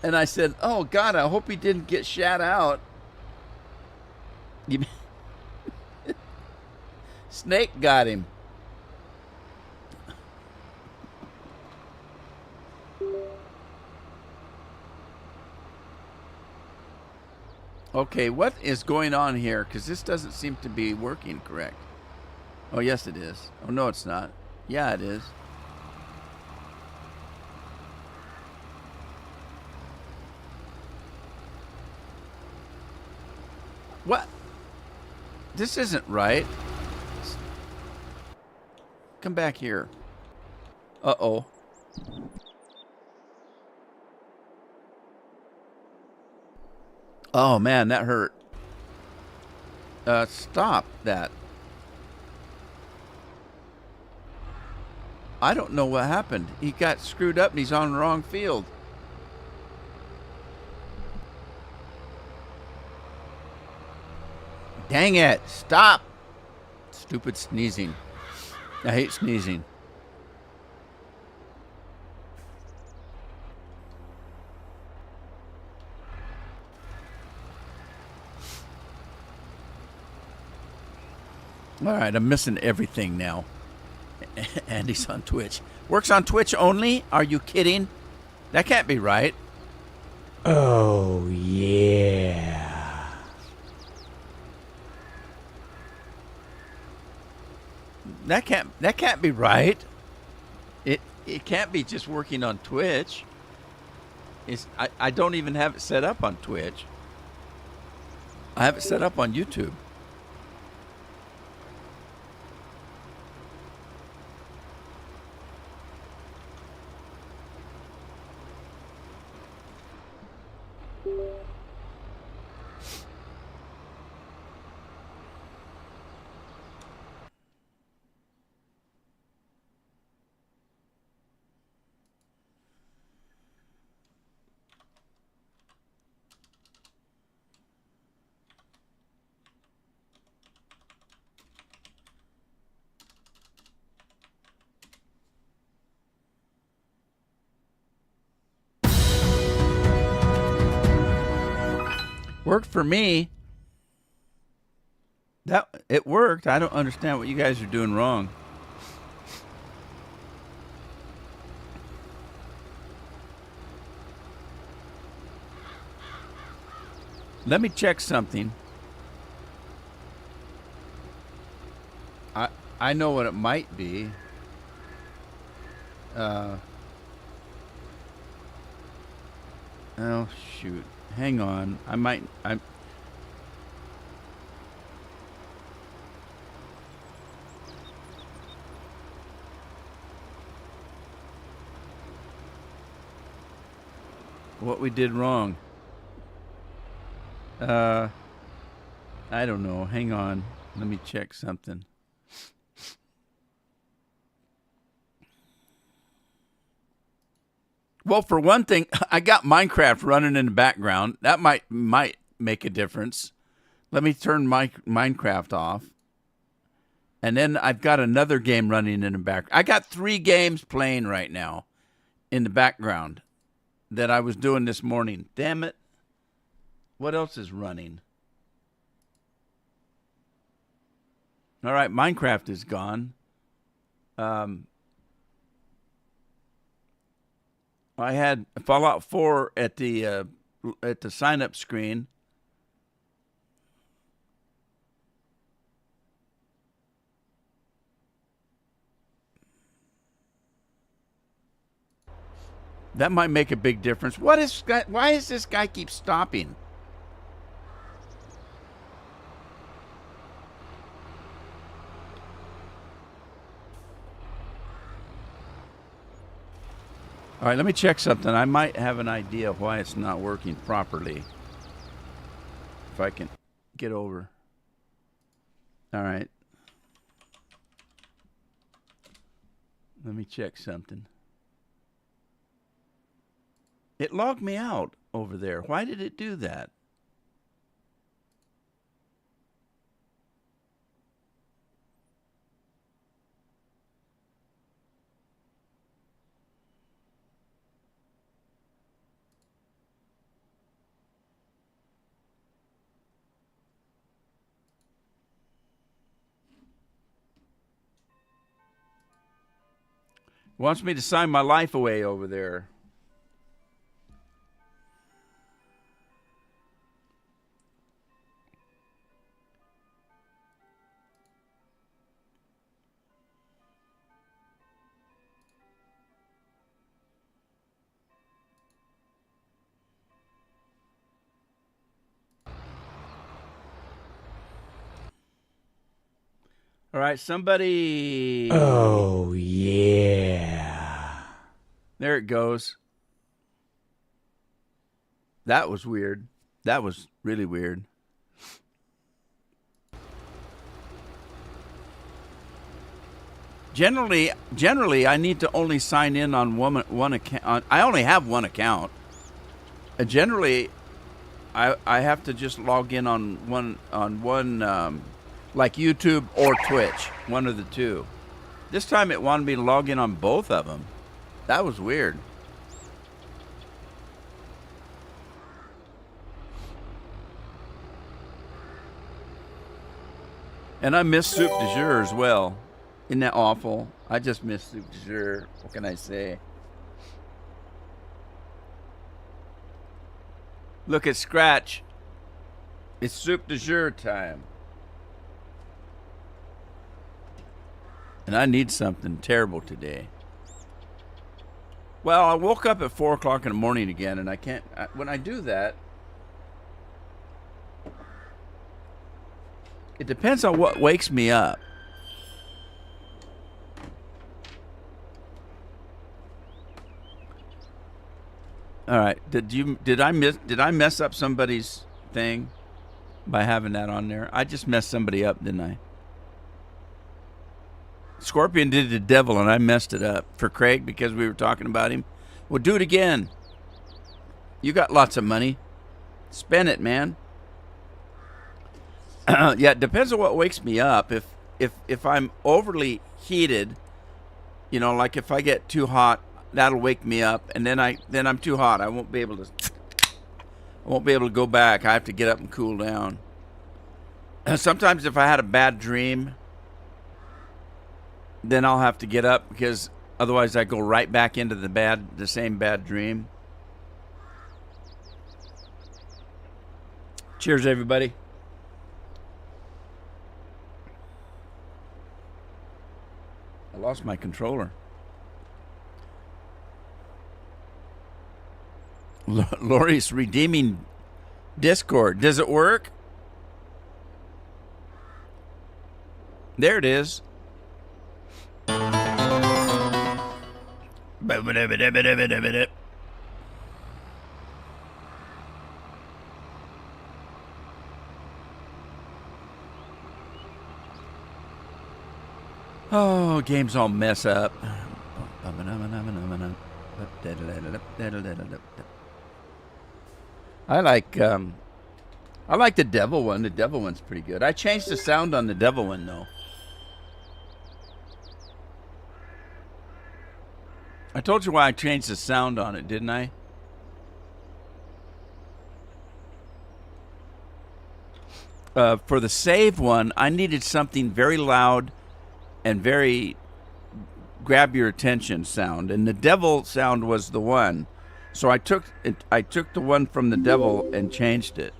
And I said, oh, God, I hope he didn't get shat out. Snake got him. Okay, what is going on here? Because this doesn't seem to be working correct. Oh, yes, it is. Oh, no, it's not. Yeah, it is. What? This isn't right. Come back here. Uh-oh. Oh, man, that hurt. Stop that. I don't know what happened. He got screwed up and he's on the wrong field. Dang it. Stop. Stupid sneezing. I hate sneezing. All right, I'm missing everything now. Andy's on Twitch. Works on Twitch only? Are you kidding? That can't be right. Oh, yeah. That can't be right. It can't be just working on Twitch. I don't even have it set up on Twitch. I have it set up on YouTube. Worked for me. It worked. I don't understand what you guys are doing wrong. Let me check something. I know what it might be. Oh shoot. Hang on. What we did wrong. I don't know. Hang on. Let me check something. Well, for one thing, I got Minecraft running in the background. That might make a difference. Let me turn my Minecraft off. And then I've got another game running in the background. I got 3 games playing right now in the background that I was doing this morning. Damn it. What else is running? All right, Minecraft is gone. I had Fallout 4 at the sign-up screen. That might make a big difference. Why is this guy keep stopping? All right, let me check something. I might have an idea of why it's not working properly. If I can get over. All right. Let me check something. It logged me out over there. Why did it do that? Wants me to sign my life away over there. All right, somebody. Oh, yeah. There it goes. That was weird. That was really weird. Generally, I need to only sign in on one account. I only have one account. Generally, I have to just log in on one like YouTube or Twitch, one of the two. This time it wanted me to log in on both of them. That was weird. And I miss Soup du Jour as well. Isn't that awful? I just miss Soup du Jour. What can I say? Look at Scratch. It's Soup du Jour time. And I need something terrible today. Well, I woke up at 4 o'clock in the morning again, and I can't... when I do that... It depends on what wakes me up. All right. Did I mess up somebody's thing by having that on there? I just messed somebody up, didn't I? Scorpion did the devil and I messed it up for Craig because we were talking about him. Well, do it again. You got lots of money. Spend it, man. Yeah, it depends on what wakes me up. If I'm overly heated, you know, like if I get too hot, that'll wake me up, and then I'm too hot. I won't be able to go back. I have to get up and cool down. Sometimes if I had a bad dream, then I'll have to get up because otherwise I go right back into the same bad dream. Cheers, everybody. I lost my controller. Lori's redeeming Discord. Does it work? There it is. Oh, games all mess up. I like the devil one. The devil one's pretty good. I changed the sound on the devil one though. I told you why I changed the sound on it, didn't I? For the save one, I needed something very loud and very grab your attention sound, and the devil sound was the one. So I took the one from the devil and changed it.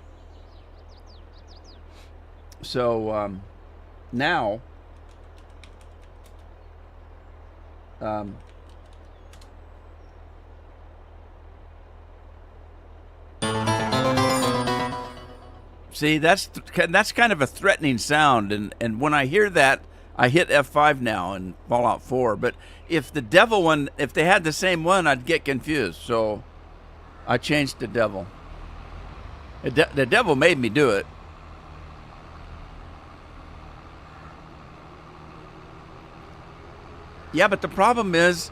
So now see, that's kind of a threatening sound, and when I hear that, I hit F5 now in Fallout 4. But if the devil one, if they had the same one, I'd get confused. So I changed the devil. The devil made me do it. Yeah, but the problem is,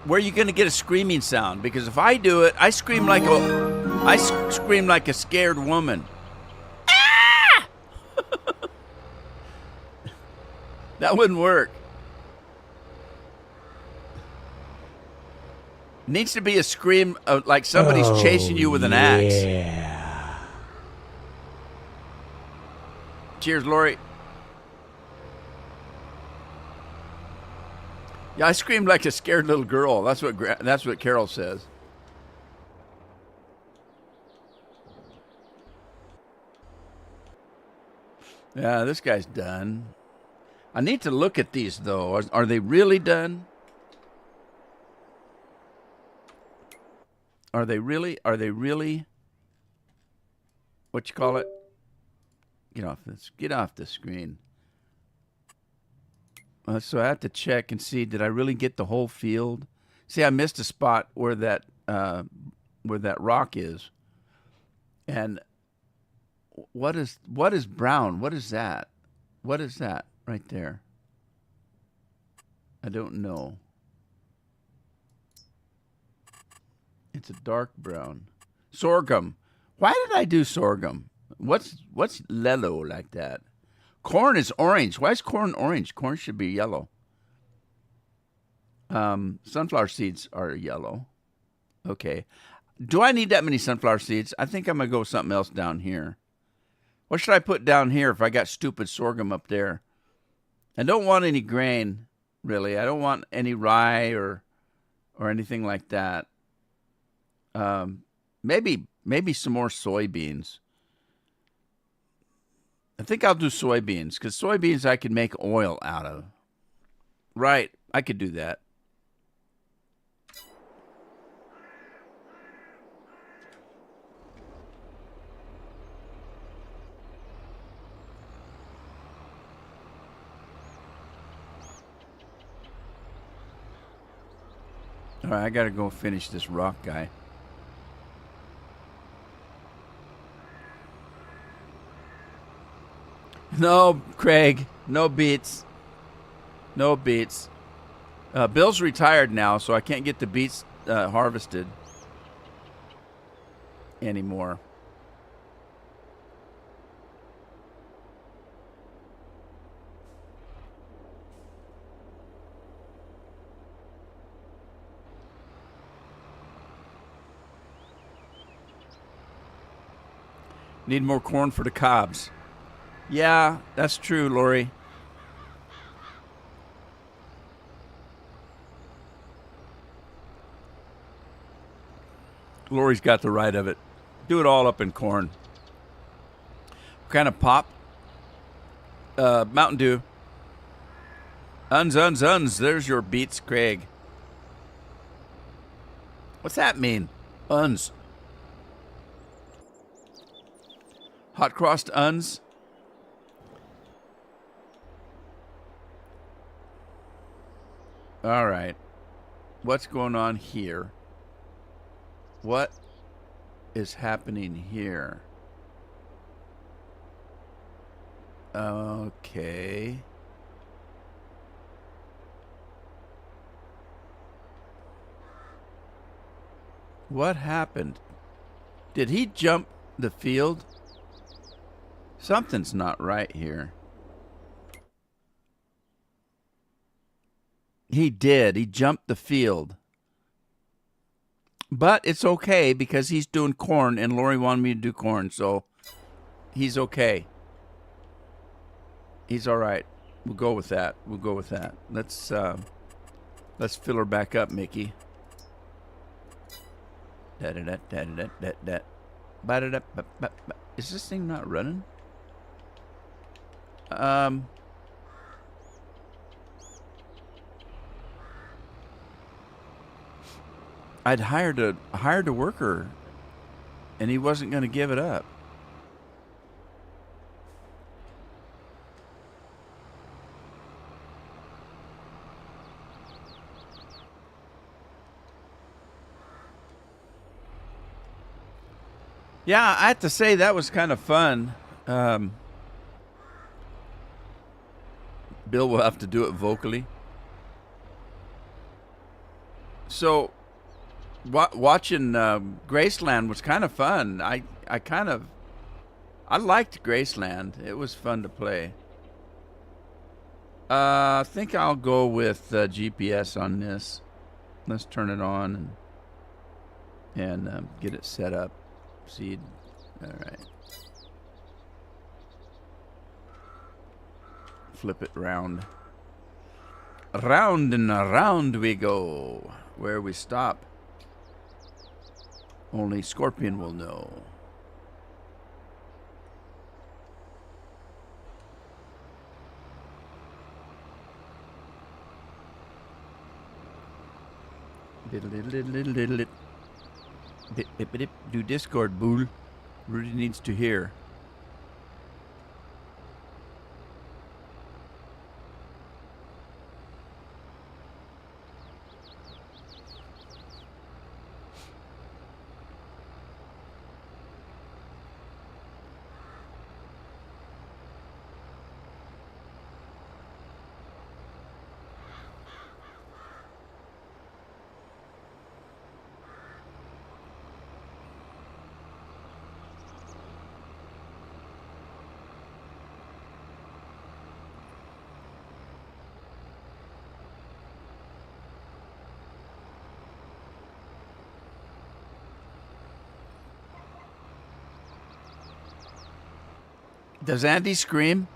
where are you going to get a screaming sound? Because if I do it, I scream like a scared woman. That wouldn't work. Needs to be a scream of like somebody's chasing you with an axe. Yeah. Cheers, Lori. Yeah, I screamed like a scared little girl. That's what Carol says. Yeah, this guy's done. I need to look at these, though. Are they really done? Are they really? What you call it? Get off the screen. So I have to check and see, did I really get the whole field? See, I missed a spot where that rock is. And what is brown? What is that? What is that right there? I don't know. It's a dark brown. Sorghum. Why did I do sorghum? What's yellow like that? Corn is orange. Why is corn orange? Corn should be yellow. Sunflower seeds are yellow. Okay. Do I need that many sunflower seeds? I think I'm going to go with something else down here. What should I put down here if I got stupid sorghum up there? I don't want any grain, really. I don't want any rye or anything like that. Maybe some more soybeans. I think I'll do soybeans because soybeans I can make oil out of. Right, I could do that. All right, I gotta go finish this rock guy. No, Craig. No beets. No beets. Bill's retired now, so I can't get the beets harvested anymore. Need more corn for the cobs. Yeah, that's true, Lori. Lori's got the right of it. Do it all up in corn. What kind of pop? Mountain Dew. Uns. There's your beets, Craig. What's that mean? Uns. Hot crossed uns. All right. What's going on here? What is happening here? Okay. What happened? Did he jump the field? Something's not right here. He did. He jumped the field. But it's okay because he's doing corn and Lori wanted me to do corn, so he's okay. He's all right. We'll go with that. Let's fill her back up, Mickey. Is this thing not running? I'd hired a worker, and he wasn't going to give it up. Yeah, I have to say that was kind of fun. Bill will have to do it vocally. So, watching Graceland was kind of fun. I liked Graceland. It was fun to play. I think I'll go with GPS on this. Let's turn it on and get it set up. Seed. All right. Flip it round. Round and around we go. Where we stop, only Scorpion will know. Do Discord, Bull. Rudy needs to hear. Does Andy scream?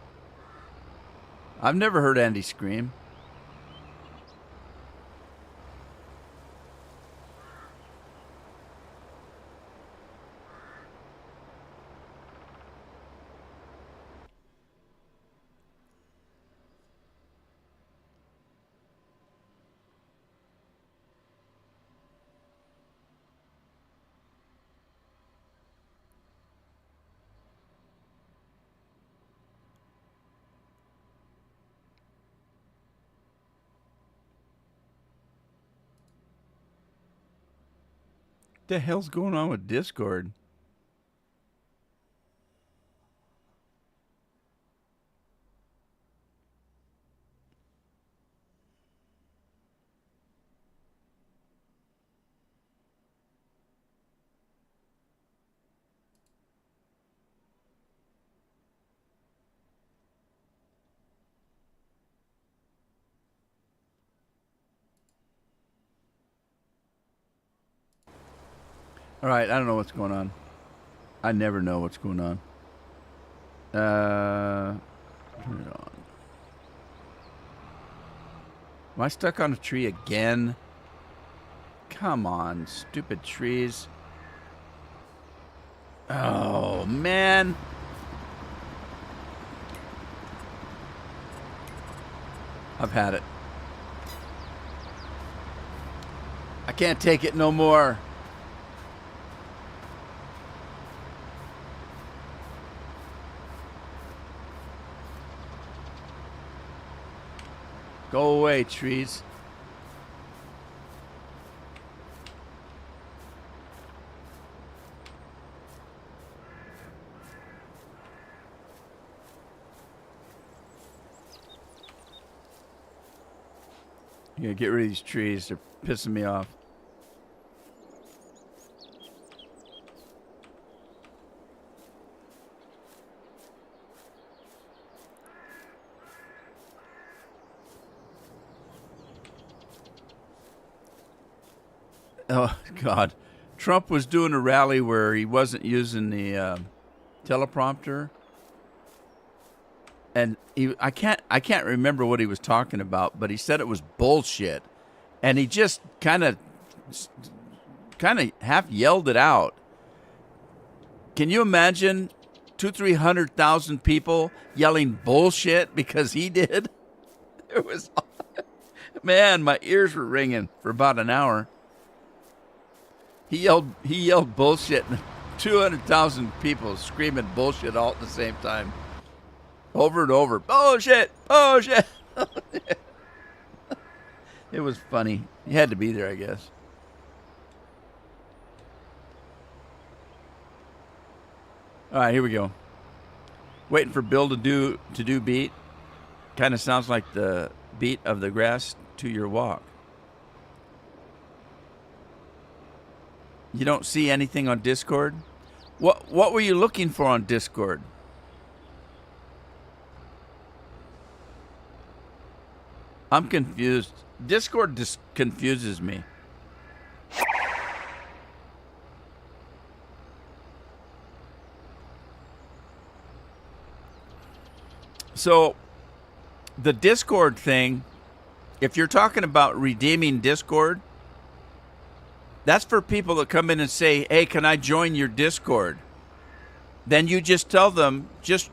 I've never heard Andy scream. The hell's going on with Discord? All right, I don't know what's going on. I never know what's going on. Turn it on. Am I stuck on a tree again? Come on, stupid trees. Oh, man. I've had it. I can't take it no more. Go away, trees. Yeah, get rid of these trees. They're pissing me off. Oh, God. Trump was doing a rally where he wasn't using the teleprompter. And I can't remember what he was talking about, but he said it was bullshit. And he just kind of half yelled it out. Can you imagine 300,000 people yelling bullshit because he did? It was, man, my ears were ringing for about an hour. He yelled bullshit, and 200,000 people screaming bullshit all at the same time. Over and over. Bullshit! Bullshit! It was funny. He had to be there, I guess. All right, here we go. Waiting for Bill to do beat. Kind of sounds like the beat of the grass to your walk. You don't see anything on Discord? What were you looking for on Discord? I'm confused. Discord just confuses me. So, the Discord thing, if you're talking about redeeming Discord, that's for people that come in and say, hey, can I join your Discord? Then you just tell them, just,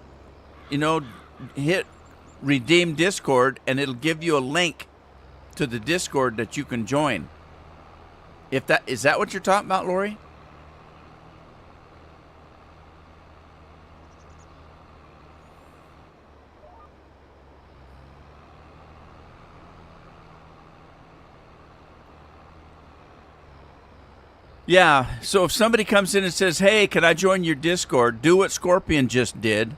hit redeem Discord, and it'll give you a link to the Discord that you can join. Is that what you're talking about, Lori? Yeah, so if somebody comes in and says, hey, can I join your Discord? Do what Scorpion just did.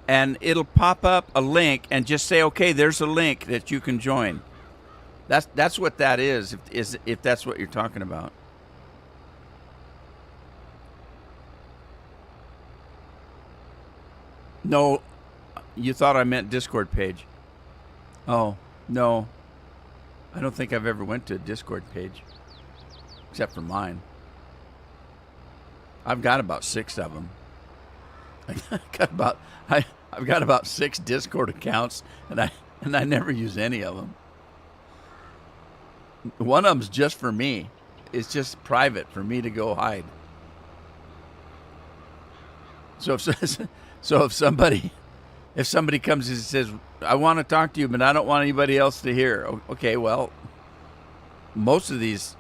And it'll pop up a link and just say, okay, there's a link that you can join. That's what that is, if that's what you're talking about. No, you thought I meant Discord page. Oh, no. I don't think I've ever went to a Discord page. Except for mine. I've got about 6 of them. I've got about 6 Discord accounts, and I never use any of them. One of them's just for me. It's just private for me to go hide. So if somebody comes and says, I want to talk to you, but I don't want anybody else to hear. Okay, well, most of these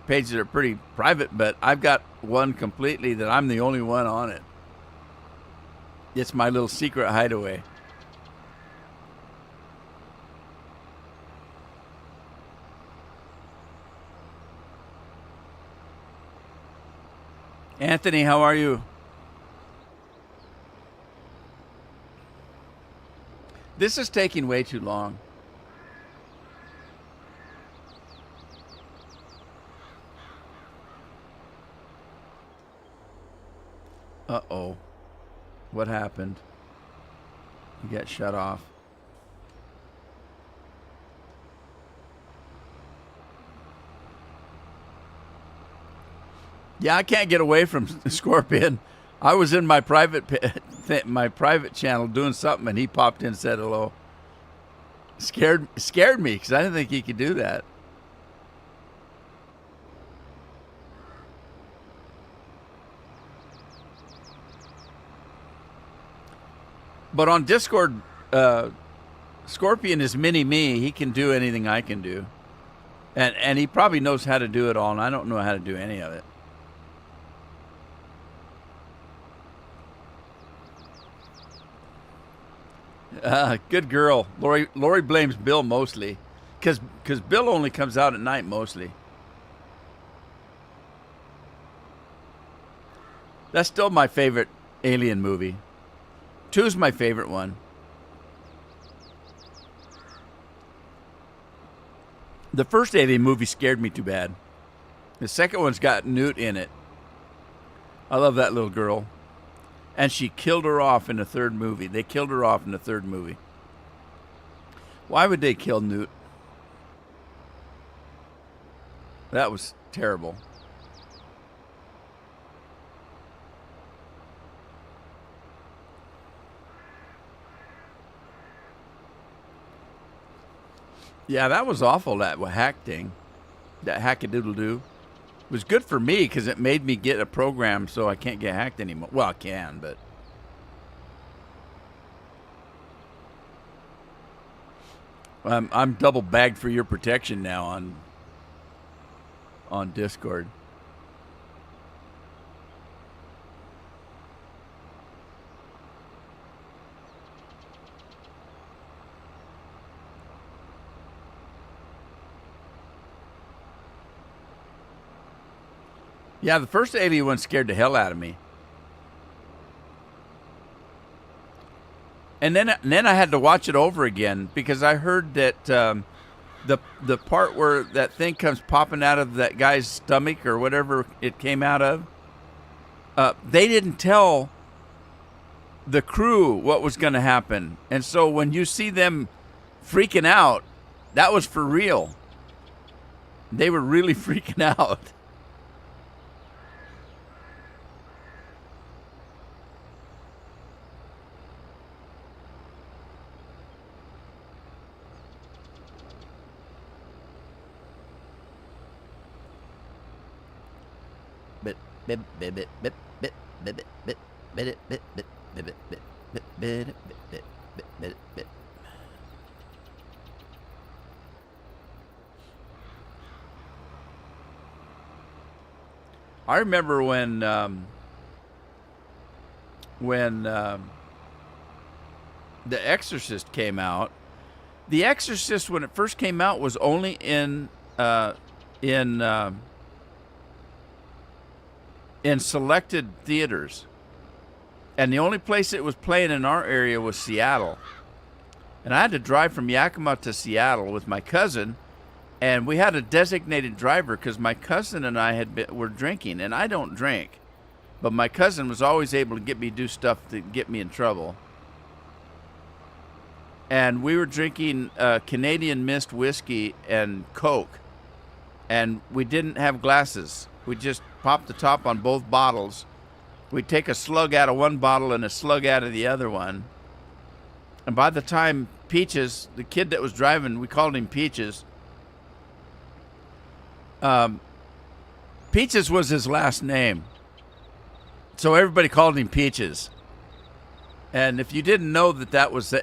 pages are pretty private, but I've got one completely that I'm the only one on it. It's my little secret hideaway. Anthony, how are you? This is taking way too long. Uh-oh. What happened? You got shut off. Yeah, I can't get away from Scorpion. I was in my private channel doing something, and he popped in and said hello. Scared me because I didn't think he could do that. But on Discord, Scorpion is mini me. He can do anything I can do, and he probably knows how to do it all, and I don't know how to do any of it. Good girl. Lori blames Bill mostly, because Bill only comes out at night mostly. That's still my favorite Alien movie. 2's my favorite one. The first Alien movie scared me too bad. The second one's got Newt in it. I love that little girl. And she killed her off in the third movie. They killed her off in the third movie. Why would they kill Newt? That was terrible. Yeah, that was awful, that hack thing. That hack-a-doodle-doo. It was good for me because it made me get a program so I can't get hacked anymore. Well, I can, but... I'm double bagged for your protection now on Discord. Yeah, the first Alien one scared the hell out of me. And then I had to watch it over again because I heard that the part where that thing comes popping out of that guy's stomach or whatever it came out of, they didn't tell the crew what was going to happen. And so when you see them freaking out, that was for real. They were really freaking out. I remember when The Exorcist came out. The Exorcist, when it first came out, was only in selected theaters, and the only place it was playing in our area was Seattle. And I had to drive from Yakima to Seattle with my cousin, and we had a designated driver because my cousin and I were drinking, and I don't drink, but my cousin was always able to get me do stuff to get me in trouble. And we were drinking Canadian Mist whiskey and Coke, and we didn't have glasses. We just popped the top on both bottles. We'd take a slug out of one bottle and a slug out of the other one. And by the time Peaches, the kid that was driving, we called him Peaches. Peaches was his last name. So everybody called him Peaches. And if you didn't know that was,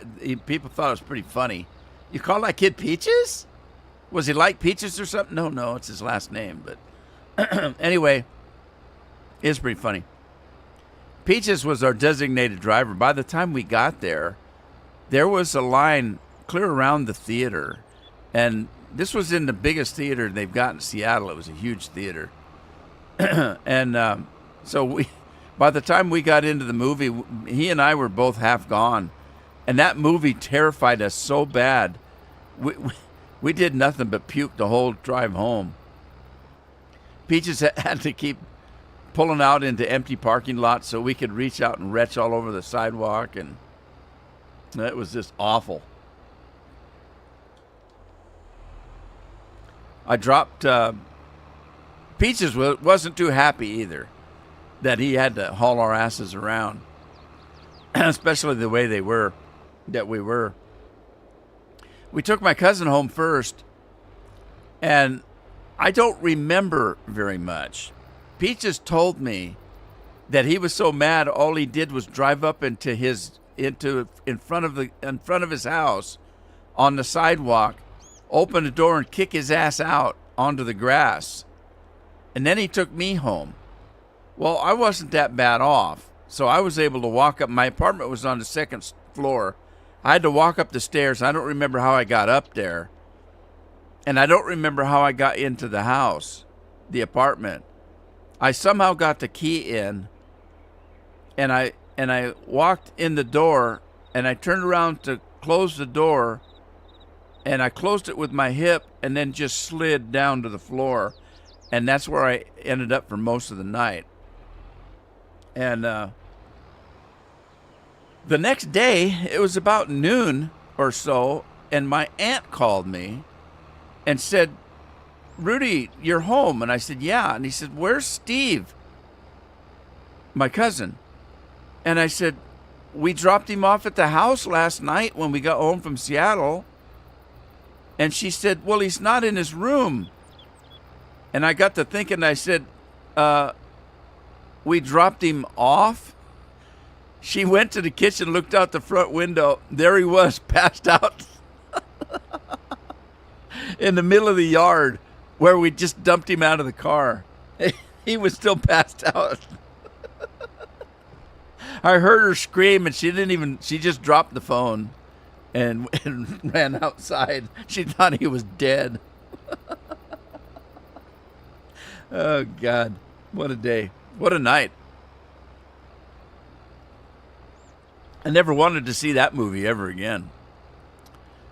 people thought it was pretty funny. You call that kid Peaches? Was he like Peaches or something? No, it's his last name. But anyway, it's pretty funny. Peaches was our designated driver. By the time we got there was a line clear around the theater. And this was in the biggest theater they've got in Seattle. It was a huge theater. And So by the time we got into the movie, he and I were both half gone. And that movie terrified us so bad. We did nothing but puke the whole drive home. Peaches had to keep pulling out into empty parking lots so we could reach out and retch all over the sidewalk. And it was just awful. I dropped... Peaches wasn't too happy either that he had to haul our asses around, especially the way we were. We took my cousin home first, and I don't remember very much. Peaches told me that he was so mad all he did was drive up in front of his house on the sidewalk, open the door and kick his ass out onto the grass. And then he took me home. Well, I wasn't that bad off, so I was able to walk up. My apartment was on the second floor. I had to walk up the stairs. I don't remember how I got up there. And I don't remember how I got into the house, the apartment. I somehow got the key in, and I walked in the door, and I turned around to close the door, and I closed it with my hip and then just slid down to the floor. And that's where I ended up for most of the night. And the next day, it was about noon or so, and my aunt called me and said, "Rudy, you're home." And I said, "Yeah." And he said, "Where's Steve?" My cousin. And I said, "We dropped him off at the house last night when we got home from Seattle." And she said, "Well, he's not in his room." And I got to thinking, I said, "We dropped him off?" She went to the kitchen, looked out the front window. There he was, passed out in the middle of the yard where we just dumped him out of the car. He was still passed out. I heard her scream, and she just dropped the phone and ran outside. She thought he was dead. Oh, God. What a day. What a night. I never wanted to see that movie ever again.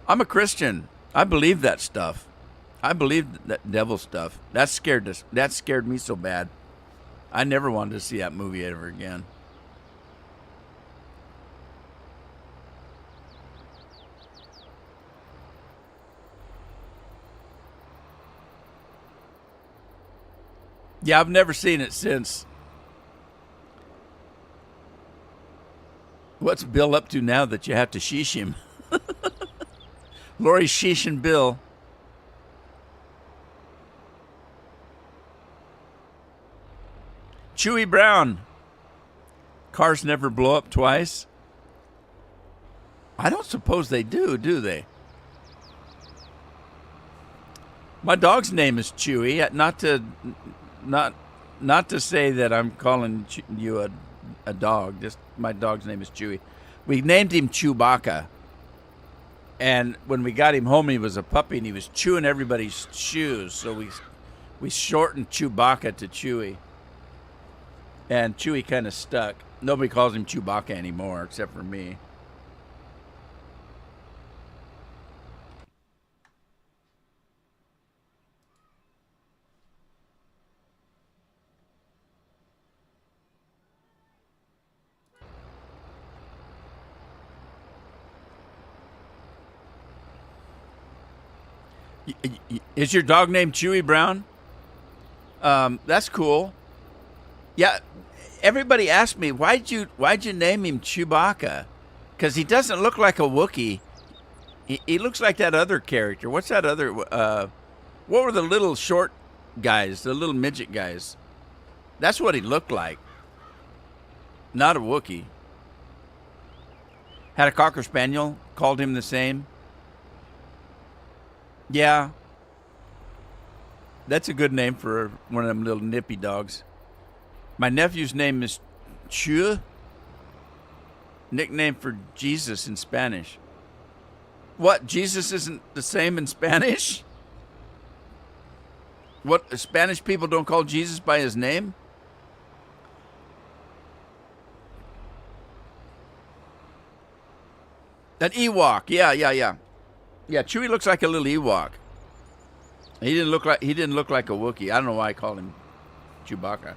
I'm a Christian. I believe that stuff. I believe that devil stuff. That scared me so bad. I never wanted to see that movie ever again. Yeah, I've never seen it since. What's Bill up to now that you have to sheesh him? Lori's sheeshing Bill. Chewy Brown. Cars never blow up twice. I don't suppose they do they? My dog's name is Chewy. Not to say that I'm calling you a dog. Just my dog's name is Chewy. We named him Chewbacca. And when we got him home, he was a puppy and he was chewing everybody's shoes. So we shortened Chewbacca to Chewy. And Chewy kind of stuck. Nobody calls him Chewbacca anymore except for me. Is your dog named Chewy Brown? That's cool. Yeah, everybody asked me why'd you name him Chewbacca? Because he doesn't look like a Wookiee. He looks like that other character. What's that other? What were the little short guys? The little midget guys. That's what he looked like. Not a Wookiee. Had a Cocker Spaniel. Called him the same. Yeah. That's a good name for one of them little nippy dogs. My nephew's name is Chew. Nickname for Jesus in Spanish. What? Jesus isn't the same in Spanish? What? Spanish people don't call Jesus by his name? An Ewok. Yeah. Yeah, Chewie looks like a little Ewok. He didn't look like a Wookiee. I don't know why I called him Chewbacca.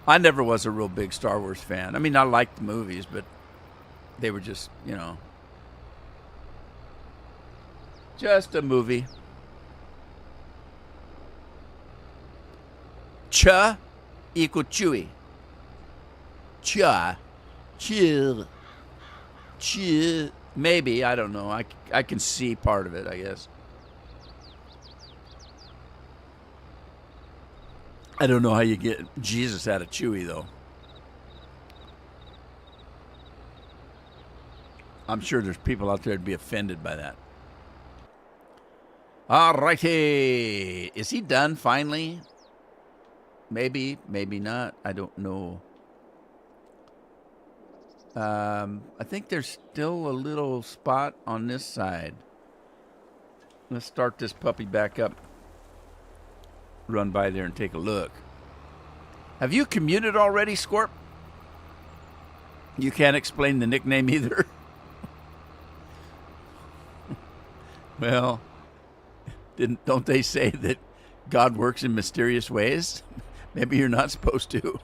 I never was a real big Star Wars fan. I mean, I liked the movies, but they were just, just a movie. Cha equal Chewie. Cha. Chill. Chill. Maybe. I don't know. I can see part of it, I guess. I don't know how you get Jesus out of Chewie, though. I'm sure there's people out there that'd be offended by that. All righty. Is he done finally? Maybe, maybe not. I don't know. I think there's still a little spot on this side. Let's start this puppy back up. Run by there and take a look. Have you commuted already, Scorp? You can't explain the nickname either. Well, don't they say that God works in mysterious ways? Maybe you're not supposed to.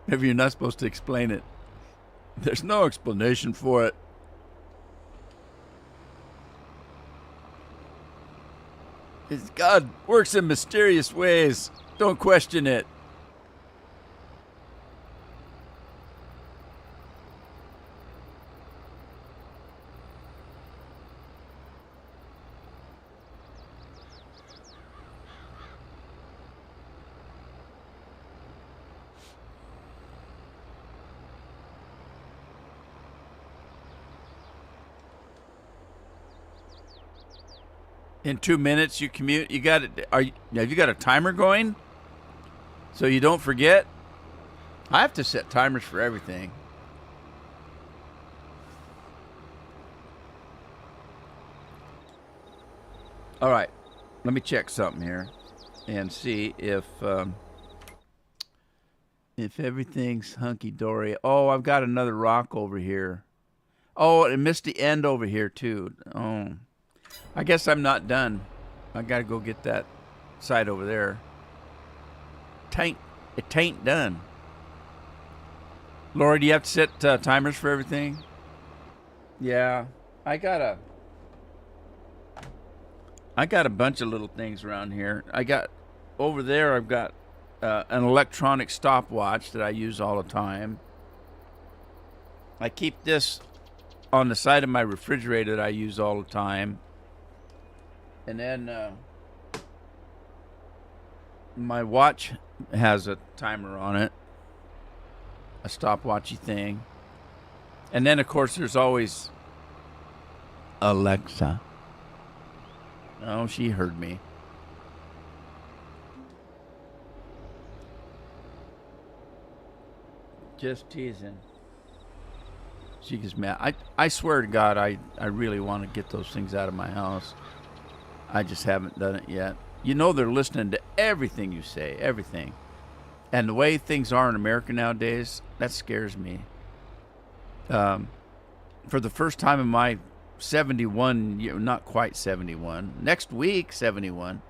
Maybe you're not supposed to explain it. There's no explanation for it. God works in mysterious ways. Don't question it. In 2 minutes, you commute. You got it. Have you got a timer going, so you don't forget? I have to set timers for everything. All right, let me check something here, and see if everything's hunky dory. Oh, I've got another rock over here. Oh, it missed the end over here too. Oh. I guess I'm not done. I gotta go get that side over there. It tain't done. Laura, do you have to set timers for everything? Yeah, I got a bunch of little things around here. Over there, I've got an electronic stopwatch that I use all the time. I keep this on the side of my refrigerator that I use all the time. And then my watch has a timer on it, a stopwatchy thing. And then, of course, there's always Alexa. Oh, she heard me. Just teasing. She gets mad. I swear to God, I really want to get those things out of my house. I just haven't done it yet. You know they're listening to everything you say, everything. And the way things are in America nowadays, that scares me. For the first time in my 71 year, not quite 71, next week 71.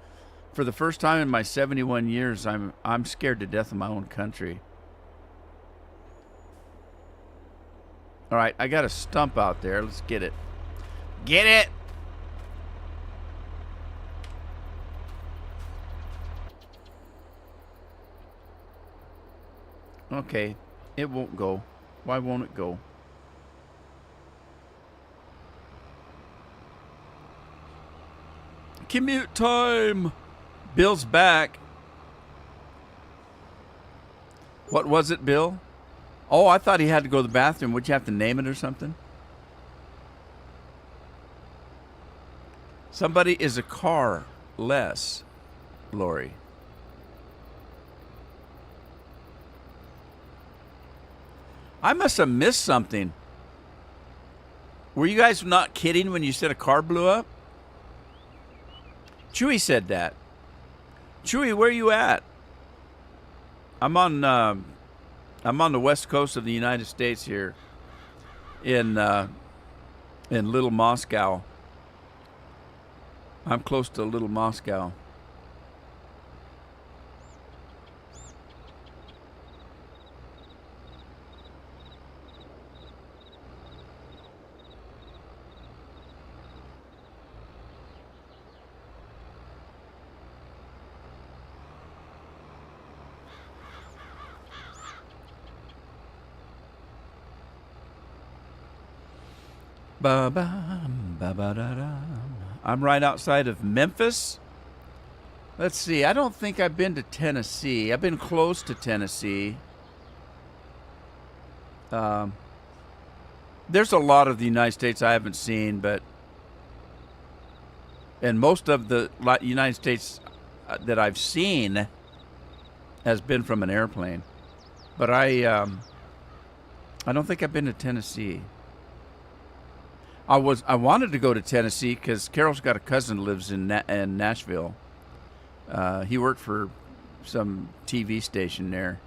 For the first time in my 71 years, I'm scared to death of my own country. All right, I got a stump out there. Let's get it. Get it! Okay, it won't go. Why won't it go? Commute time! Bill's back. What was it, Bill? Oh, I thought he had to go to the bathroom. Would you have to name it or something? Somebody is a car less, Lori. I must have missed something. Were you guys not kidding when you said a car blew up? Chewie said that. Chewie, where are you at? I'm on the west coast of the United States here. in Little Moscow. I'm close to Little Moscow. Ba ba ba ba da da. I'm right outside of Memphis. Let's see. I don't think I've been to Tennessee. I've been close to Tennessee. There's a lot of the United States I haven't seen, and most of the United States that I've seen has been from an airplane. But I don't think I've been to Tennessee. I wanted to go to Tennessee because Carol's got a cousin who lives in Nashville. He worked for some TV station there.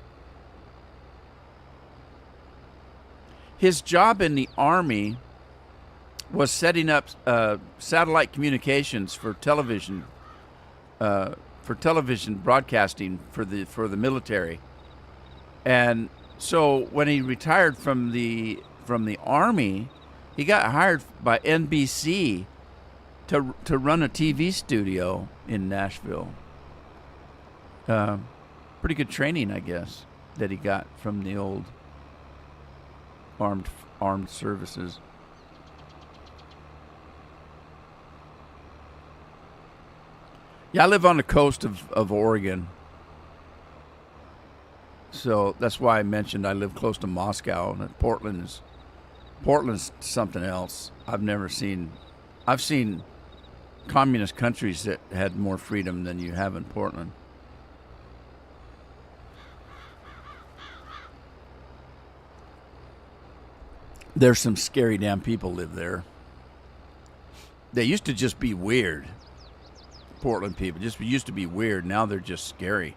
His job in the Army was setting up satellite communications for television broadcasting for the military. And so when he retired from the Army, he got hired by NBC to run a TV studio in Nashville. Pretty good training, I guess, that he got from the old armed services. Yeah, I live on the coast of Oregon. So that's why I mentioned I live close to Moscow, and Portland's something else. I've seen communist countries that had more freedom than you have in Portland. There's some scary damn people live there. They used to just be weird. Portland people just used to be weird. Now they're just scary.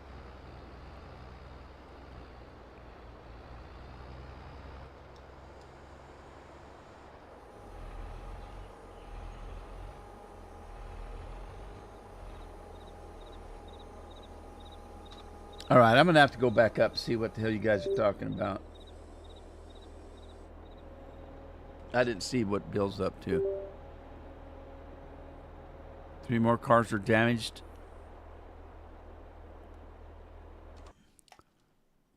All right, I'm going to have to go back up and see what the hell you guys are talking about. I didn't see what Bill's up to. 3 more cars are damaged.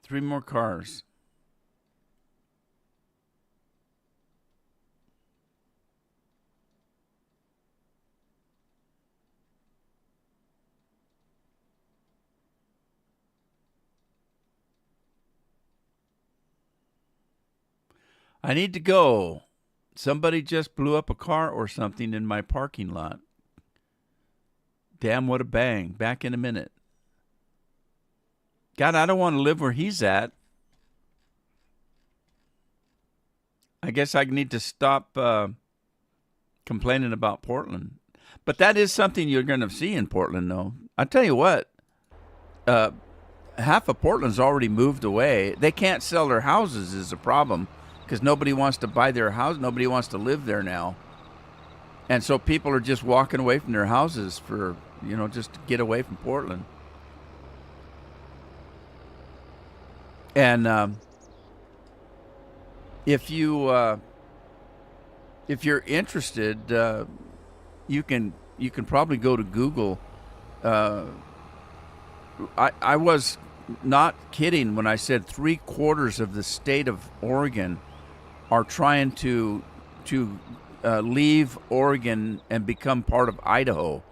3 more cars. I need to go. Somebody just blew up a car or something in my parking lot. Damn, what a bang. Back in a minute. God, I don't want to live where he's at. I guess I need to stop complaining about Portland. But that is something you're going to see in Portland, though. I tell you what, half of Portland's already moved away. They can't sell their houses is a problem because nobody wants to buy their house. Nobody wants to live there now. And so people are just walking away from their houses for, just to get away from Portland. And if you're interested, you can probably go to Google. I was not kidding when I said 3/4 of the state of Oregon are trying to leave Oregon and become part of Idaho.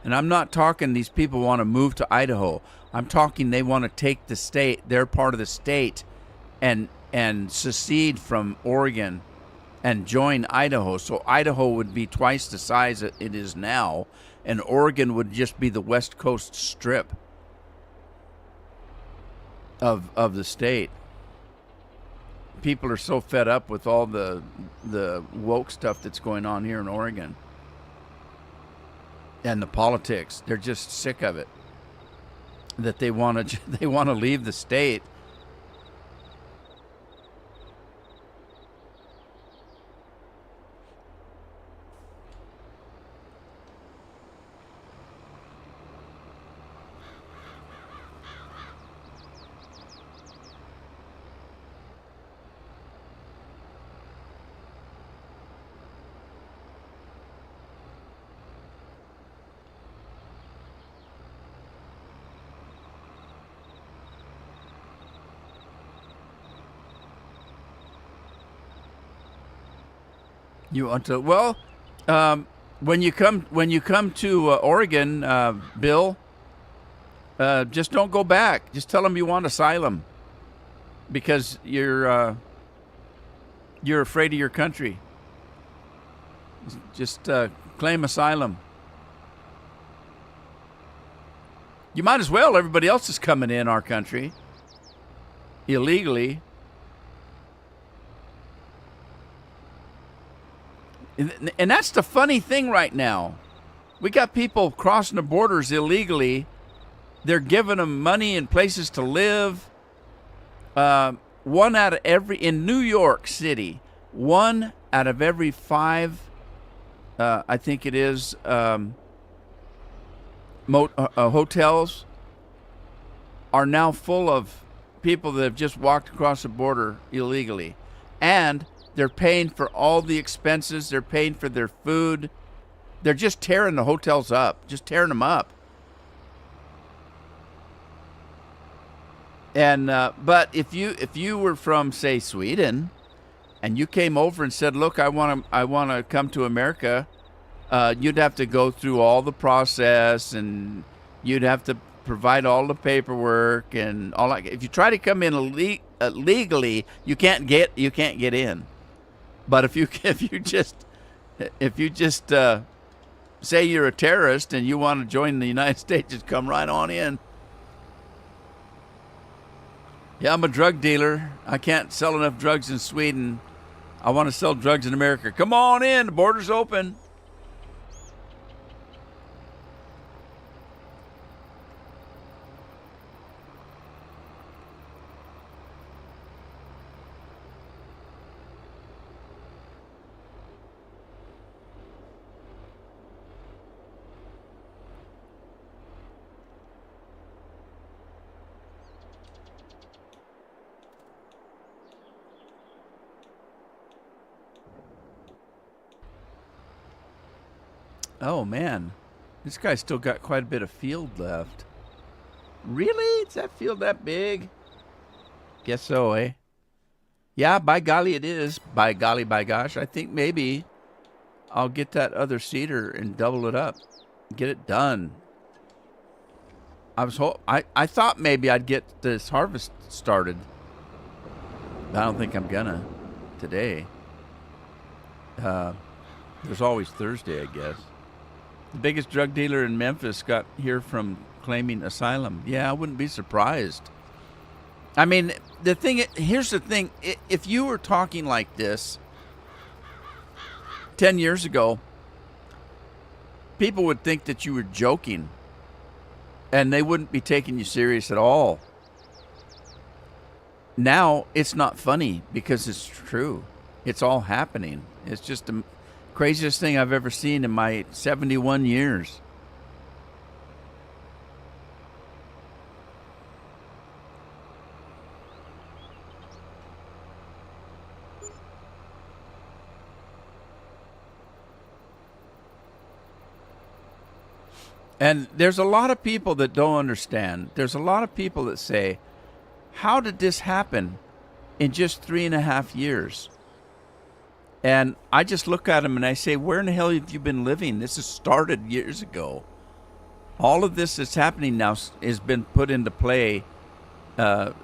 And I'm not talking these people want to move to Idaho. I'm talking they want to take the state, their part of the state, and secede from Oregon and join Idaho. So Idaho would be twice the size it is now, and Oregon would just be the West Coast strip of the state. People are so fed up with all the woke stuff that's going on here in Oregon and the politics. They're just sick of it. That they want to leave the state. You want to? Well, when you come to Oregon, Bill, just don't go back. Just tell them you want asylum because you're afraid of your country. Just claim asylum. You might as well. Everybody else is coming in our country illegally. And that's the funny thing right now. We got people crossing the borders illegally. They're giving them money and places to live. One out of every, in New York City, 1 out of every 5, I think it is, hotels are now full of people that have just walked across the border illegally. And they're paying for all the expenses. They're paying for their food. They're just tearing the hotels up, just tearing them up. And but if you were from, say, Sweden, and you came over and said, "Look, I want to come to America," you'd have to go through all the process, and you'd have to provide all the paperwork and all that. If you try to come in legally, you can't get in. But if you just say you're a terrorist and you want to join the United States, just come right on in. Yeah, I'm a drug dealer. I can't sell enough drugs in Sweden. I want to sell drugs in America. Come on in. The border's open. Oh, man. This guy's still got quite a bit of field left. Really? Is that field that big? Guess so, eh? Yeah, by golly it is. By golly, by gosh. I think maybe I'll get that other cedar and double it up. Get it done. I thought maybe I'd get this harvest started. I don't think I'm gonna today. There's always Thursday, I guess. The biggest drug dealer in Memphis got here from claiming asylum. Yeah, I wouldn't be surprised. I mean, here's the thing. If you were talking like this 10 years ago, people would think that you were joking, and they wouldn't be taking you serious at all. Now, it's not funny because it's true. It's all happening. It's just the craziest thing I've ever seen in my 71 years. And there's a lot of people that don't understand. There's a lot of people that say, how did this happen in just 3.5 years? And I just look at them and I say, where in the hell have you been living? This has started years ago. All of this that's happening now has been put into play, almost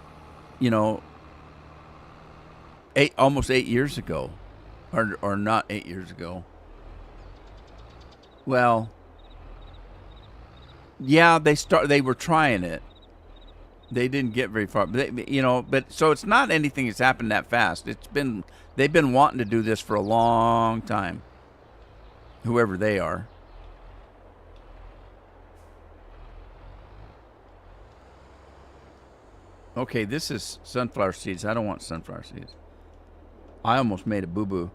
8 years ago. Or not 8 years ago. Well, yeah, they were trying it. They didn't get very far, but so it's not anything that's happened that fast. They've been wanting to do this for a long time. Whoever they are. Okay, this is sunflower seeds. I don't want sunflower seeds. I almost made a boo-boo.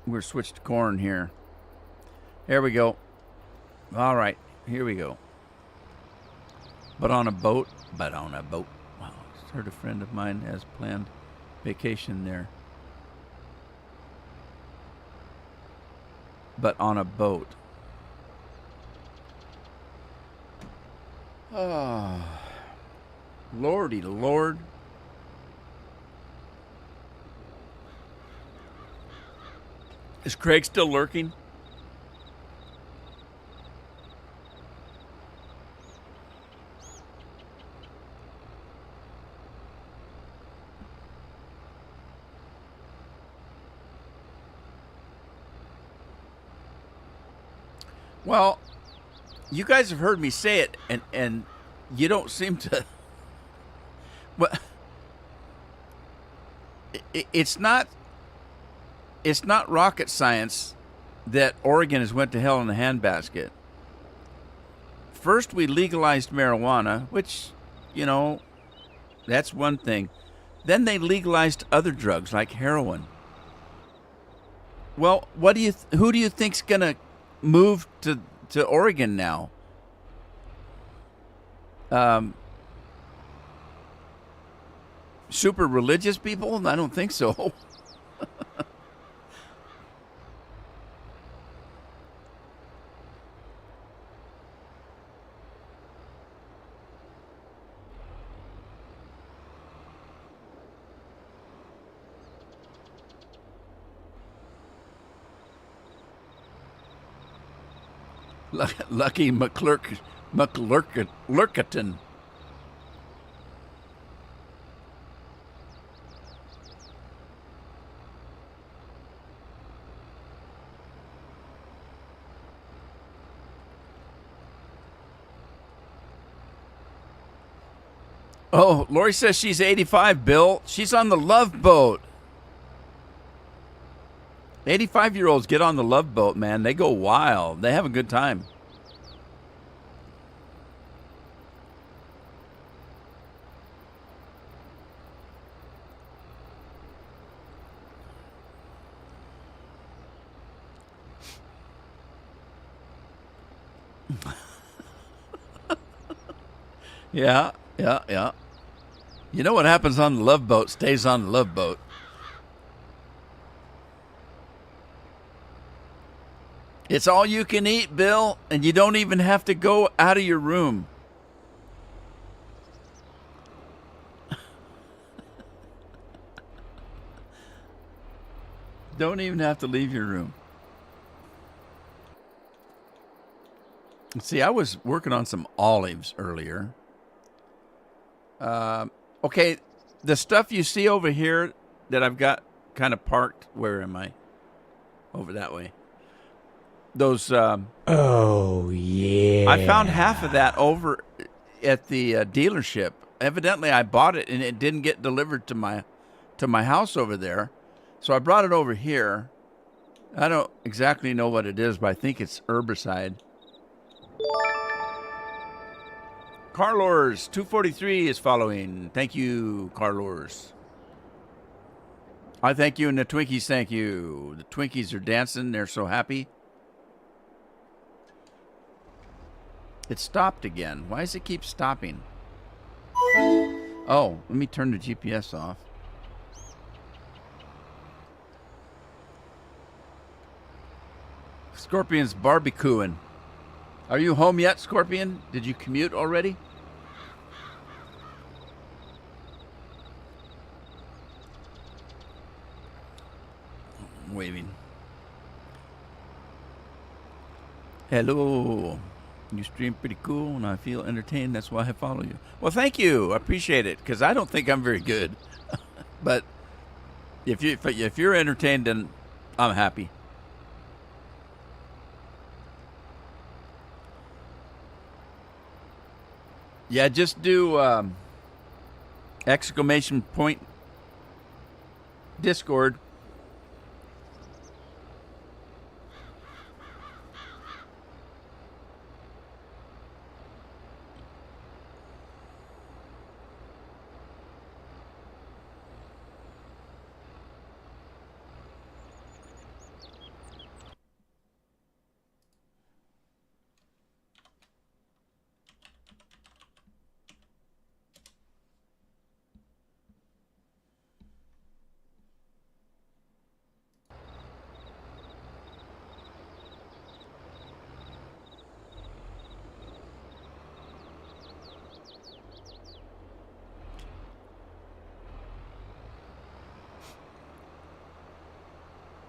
We're switched to corn here. There we go. All right, here we go. But on a boat. Wow, just heard a friend of mine has planned vacation there. But on a boat. Oh. Lordy Lord. Is Craig still lurking? Well, you guys have heard me say it, and you don't seem to. Well, it's not rocket science that Oregon has went to hell in a handbasket. First, we legalized marijuana, which, you know, that's one thing. Then they legalized other drugs like heroin. Well, who do you think's gonna move to Oregon now? Um, Super religious people? I don't think so. Lucky McLurkerton. Oh, Lori says she's 85, Bill. She's on the Love Boat. 85-year-olds get on the Love Boat, man. They go wild. They have a good time. Yeah, yeah, yeah. You know what happens on the Love Boat stays on the Love Boat. It's all you can eat, Bill, and you don't even have to go out of your room. Don't even have to leave your room. See, I was working on some olives earlier. Okay, the stuff you see over here that I've got kind of parked. Where am I? Over that way. Those. Oh, yeah. I found half of that over at the dealership. Evidently, I bought it and it didn't get delivered to my house over there, so I brought it over here. I don't exactly know what it is, but I think it's herbicide. Carlors 243 is following. Thank you, Carlors. I thank you, and the Twinkies thank you. The Twinkies are dancing. They're so happy. It stopped again. Why does it keep stopping? Oh, let me turn the GPS off. Scorpion's barbecuing. Are you home yet, Scorpion? Did you commute already? I'm waving. Hello. You stream pretty cool, and I feel entertained. That's why I follow you. Well, thank you. I appreciate it, because I don't think I'm very good. But if you're entertained, then I'm happy. Yeah, just do exclamation point Discord.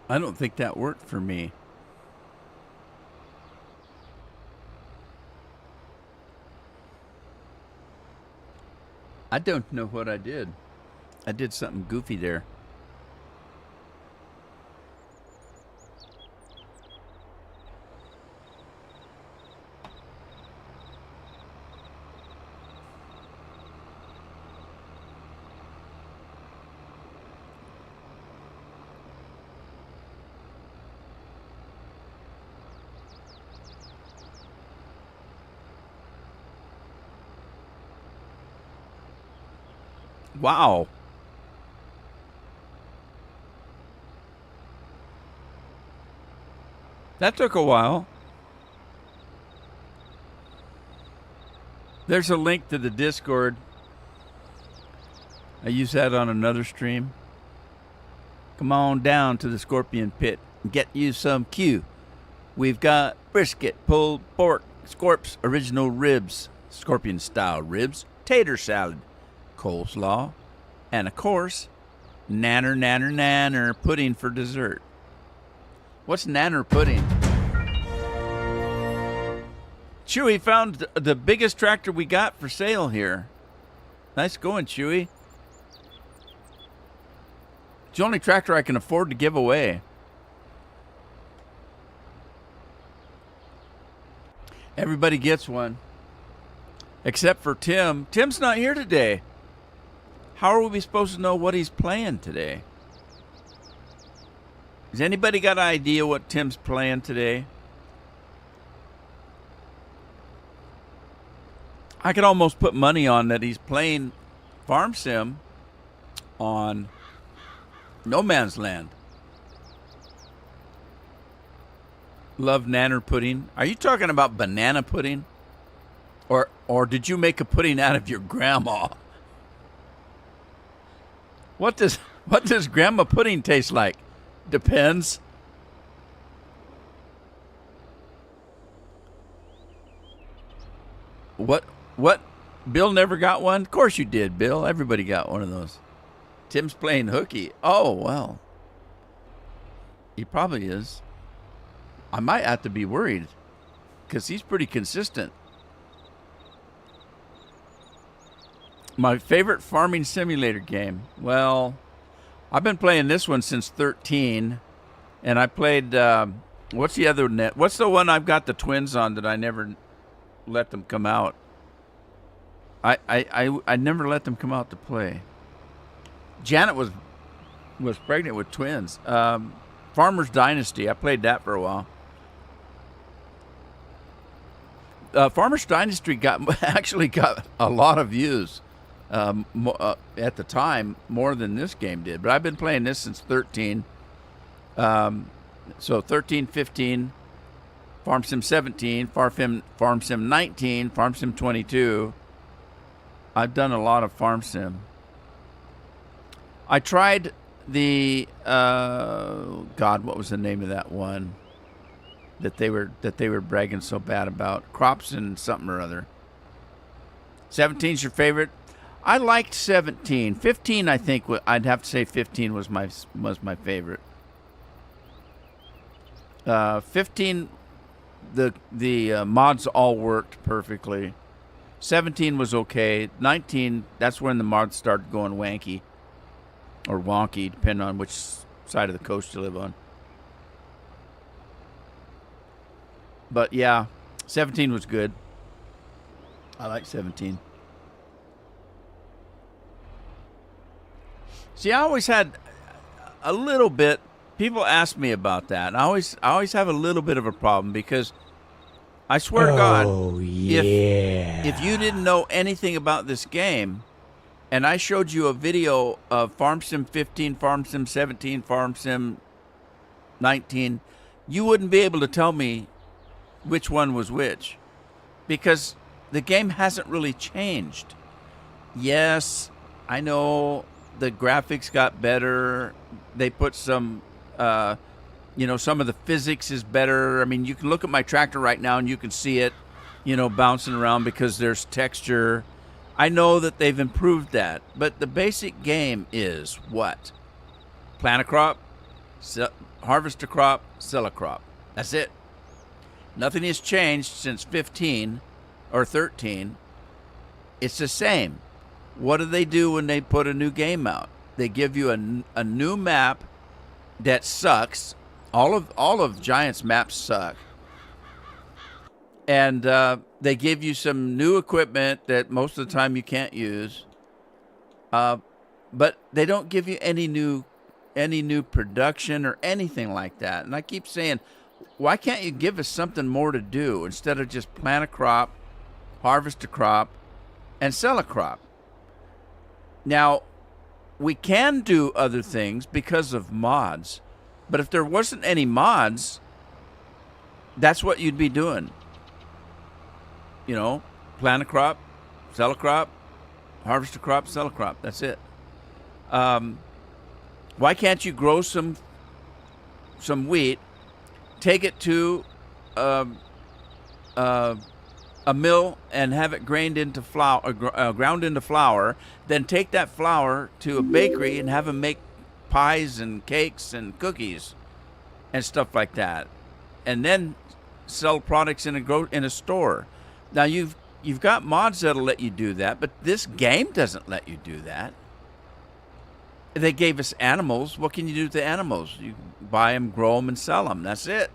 I don't think that worked for me. I don't know what I did. I did something goofy there. Wow. That took a while. There's a link to the Discord. I use that on another stream. Come on down to the Scorpion Pit and get you some Q. We've got brisket, pulled pork, Scorp's original ribs, Scorpion style ribs, tater salad, coleslaw, and of course, nanner pudding for dessert. What's nanner pudding? Chewy found the biggest tractor we got for sale here. Nice going, Chewy. It's the only tractor I can afford to give away. Everybody gets one. Except for Tim. Tim's not here today. How are we supposed to know what he's playing today? Has anybody got an idea what Tim's playing today? I could almost put money on that he's playing Farm Sim on No Man's Land. Love nanner pudding. Are you talking about banana pudding? Or did you make a pudding out of your grandma? What does grandma pudding taste like? Depends. What? Bill never got one? Of course you did, Bill. Everybody got one of those. Tim's playing hooky. Oh, well. He probably is. I might have to be worried because he's pretty consistent. My favorite farming simulator game. Well, I've been playing this one since 13, and I played. What's the other net? What's the one I've got the twins on that I never let them come out? I never let them come out to play. Janet was pregnant with twins. Farmer's Dynasty. I played that for a while. Farmer's Dynasty actually got a lot of views. At the time, more than this game did. But I've been playing this since 13. So 13, 15, Farm Sim 17, Farm Sim 19, Farm Sim 22. I've done a lot of Farm Sim. I tried the what was the name of that one that they were bragging so bad about? Crops and something or other. 17's your favorite? I liked 17. 15, I think I'd have to say 15 was my favorite. 15, the mods all worked perfectly. 17 was okay. 19, that's when the mods started going wanky or wonky, depending on which side of the coast you live on. But yeah, 17 was good. I like 17. See, I always had a little bit. People ask me about that. And I always have a little bit of a problem because I swear to God, if you didn't know anything about this game, and I showed you a video of Farm Sim 15, Farm Sim 17, Farm Sim 19, you wouldn't be able to tell me which one was which, because the game hasn't really changed. Yes, I know the graphics got better. They put some, some of the physics is better. I mean, you can look at my tractor right now and you can see it, bouncing around because there's texture. I know that they've improved that, but the basic game is what? Plant a crop, harvest a crop, sell a crop. That's it. Nothing has changed since 15 or 13. It's the same. What do they do when they put a new game out? They give you a new map that sucks. All of Giants maps suck. And they give you some new equipment that most of the time you can't use. But they don't give you any new production or anything like that. And I keep saying, why can't you give us something more to do instead of just plant a crop, harvest a crop, and sell a crop? Now, we can do other things because of mods, but if there wasn't any mods, that's what you'd be doing. You know, plant a crop, sell a crop, harvest a crop, sell a crop. That's it. Why can't you grow some wheat, take it to a mill and have it ground into flour, then take that flour to a bakery and have them make pies and cakes and cookies and stuff like that, and then sell products in a store. Now you've got mods that'll let you do that, but this game doesn't let you do that. They gave us animals. What can you do with the animals? You buy them, grow them, and sell them. That's it.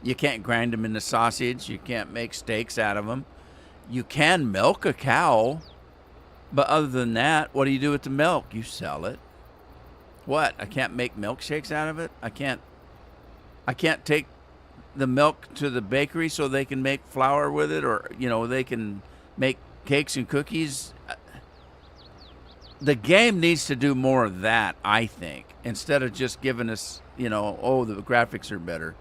You can't grind them into sausage. You can't make steaks out of them. You can milk a cow, but other than that, what do you do with the milk? You sell it. What? I can't make milkshakes out of it? I can't take the milk to the bakery so they can make flour with it, or they can make cakes and cookies. The game needs to do more of that, I think, instead of just giving us, the graphics are better.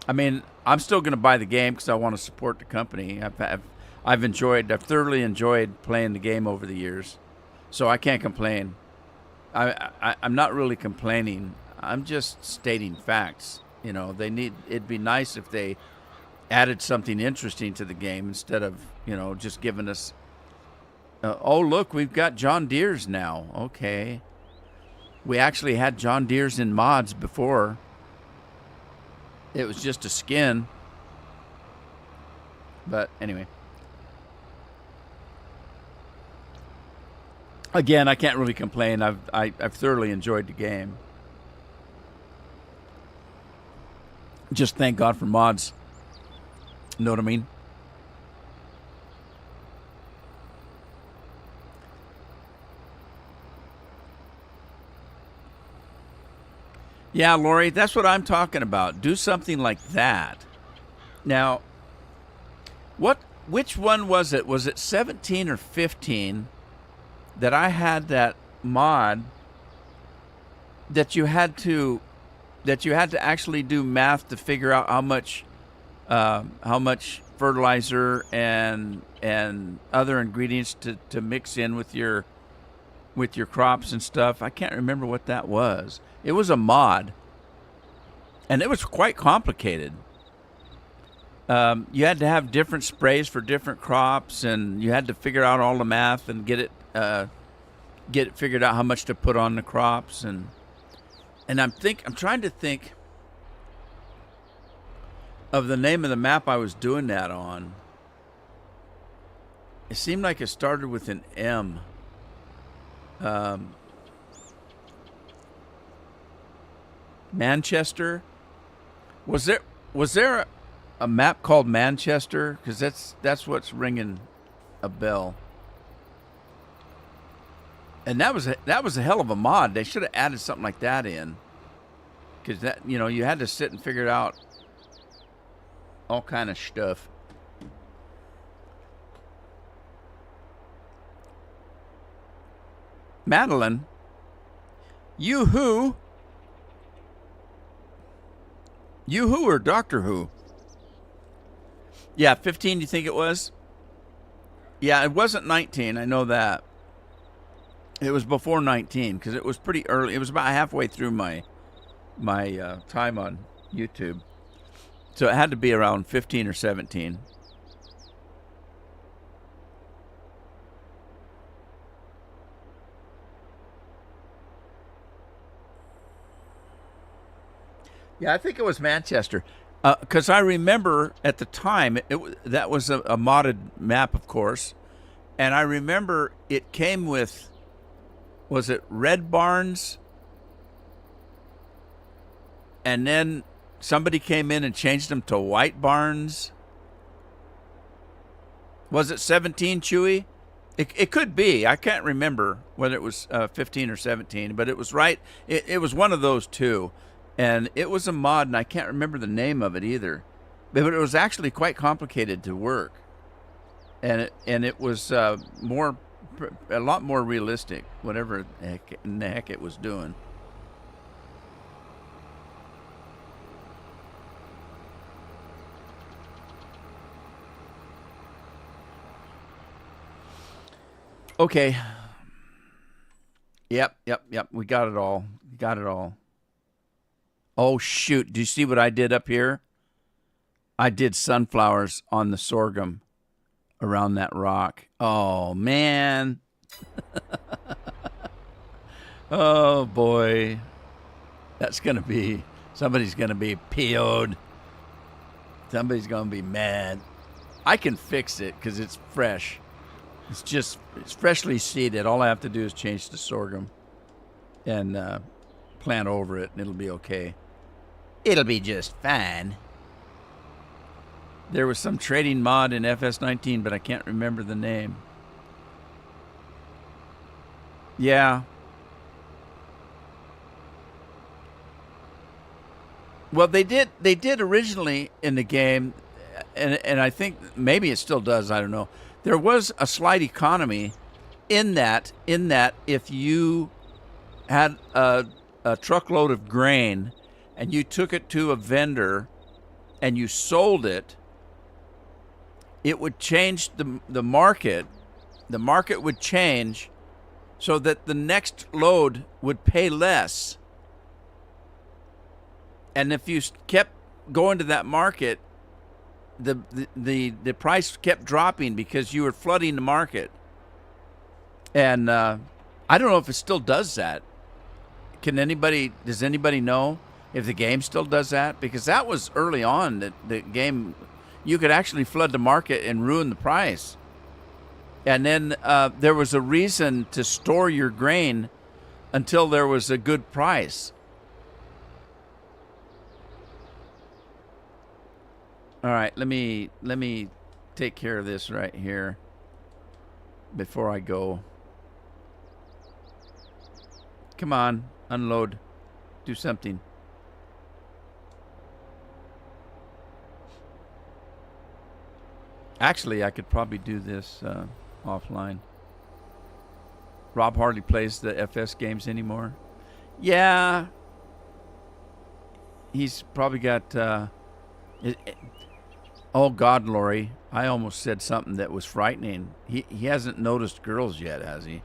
I mean, I'm still going to buy the game because I want to support the company. I've thoroughly enjoyed playing the game over the years, so I can't complain. I'm not really complaining. I'm just stating facts. It'd be nice if they added something interesting to the game instead of, just giving us, oh, look, we've got John Deere's now. Okay. We actually had John Deere's in mods before. It was just a skin. But anyway. Again, I can't really complain. I've thoroughly enjoyed the game. Just thank God for mods. Know what I mean? Yeah, Lori, that's what I'm talking about. Do something like that. Now, which one was it? Was it 17 or 15 that I had that mod that you had to actually do math to figure out how much fertilizer and other ingredients to mix in with your crops and stuff? I can't remember what that was. It was a mod, and it was quite complicated. You had to have different sprays for different crops, and you had to figure out all the math and get it figured out how much to put on the crops, and I'm trying to think of the name of the map I was doing that on. It seemed like it started with an M. Manchester. Was there a map called Manchester? Because that's what's ringing a bell. And that was a hell of a mod. They should have added something like that in, because that you had to sit and figure it out, all kind of stuff. Madeline, you who or Doctor Who? Yeah, 15. You think it was? Yeah, it wasn't 19. I know that. It was before 19 because it was pretty early. It was about halfway through my time on YouTube, so it had to be around 15 or 17. Yeah, I think it was Manchester. Because I remember at the time, that was a modded map, of course. And I remember it came with, was it Red Barns? And then somebody came in and changed them to White Barns. Was it 17, Chewy? It could be. I can't remember whether it was 15 or 17, but it was right. It was one of those two. And it was a mod, and I can't remember the name of it either. But it was actually quite complicated to work. And it was a lot more realistic, whatever in the heck it was doing. Okay. Yep. We got it all. Oh, shoot. Do you see what I did up here? I did sunflowers on the sorghum around that rock. Oh, man. Oh, boy. Somebody's going to be PO'd. Somebody's going to be mad. I can fix it because it's fresh. It's freshly seeded. All I have to do is change the sorghum and plant over it, and it'll be okay. It'll be just fine. There was some trading mod in FS19, but I can't remember the name. Yeah. Well, they did originally in the game, and I think maybe it still does. I don't know. There was a slight economy in that if you had a truckload of grain and you took it to a vendor and you sold it, it would change the market. The market would change so that the next load would pay less. And if you kept going to that market, the price kept dropping because you were flooding the market. And I don't know if it still does that. Does anybody know if the game still does that? Because that was early on that the game, you could actually flood the market and ruin the price. And then there was a reason to store your grain until there was a good price. All right, let me take care of this right here before I go. Come on, unload. Do something. Actually, I could probably do this offline. Rob hardly plays the FS games anymore. Yeah. He's probably got... Oh, God, Lori. I almost said something that was frightening. He hasn't noticed girls yet, has he?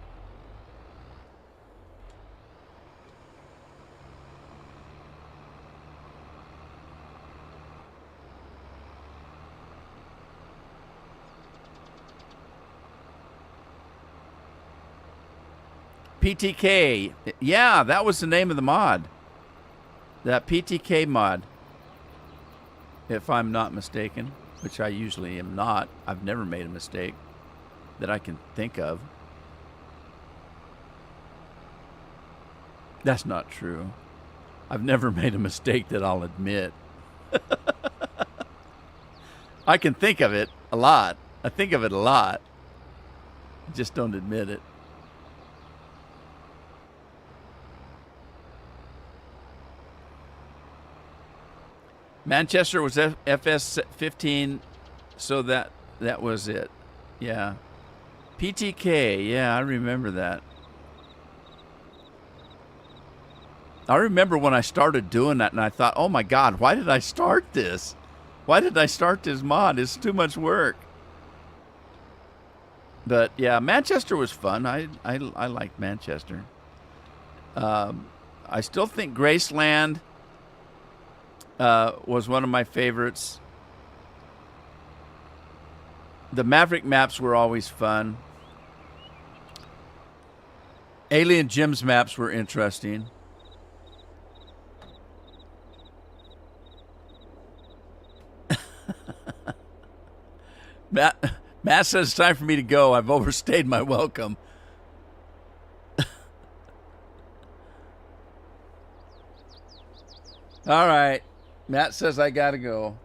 PTK. Yeah, that was the name of the mod. That PTK mod. If I'm not mistaken, which I usually am not. I've never made a mistake that I can think of. That's not true. I've never made a mistake that I'll admit. I can think of it a lot. I think of it a lot. I just don't admit it. Manchester was FS 15, so that was it. Yeah. PTK, yeah, I remember that. I remember when I started doing that and I thought, oh my God, why did I start this? Why did I start this mod? It's too much work. But yeah, Manchester was fun. I liked Manchester. I still think Graceland was one of my favorites. The Maverick maps were always fun. Alien Gyms maps were interesting. Matt says it's time for me to go. I've overstayed my welcome. All right. Matt says I got to go.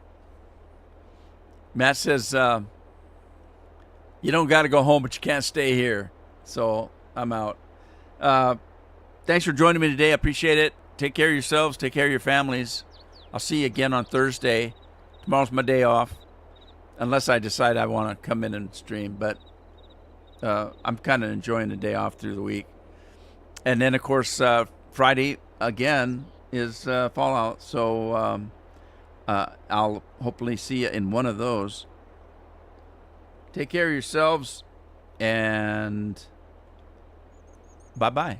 Matt says, you don't got to go home, but you can't stay here. So I'm out. Thanks for joining me today. I appreciate it. Take care of yourselves. Take care of your families. I'll see you again on Thursday. Tomorrow's my day off, unless I decide I want to come in and stream. But I'm kind of enjoying the day off through the week. And then, of course, Friday, again, is Fallout. So I'll hopefully see you in one of those. Take care of yourselves, and bye-bye.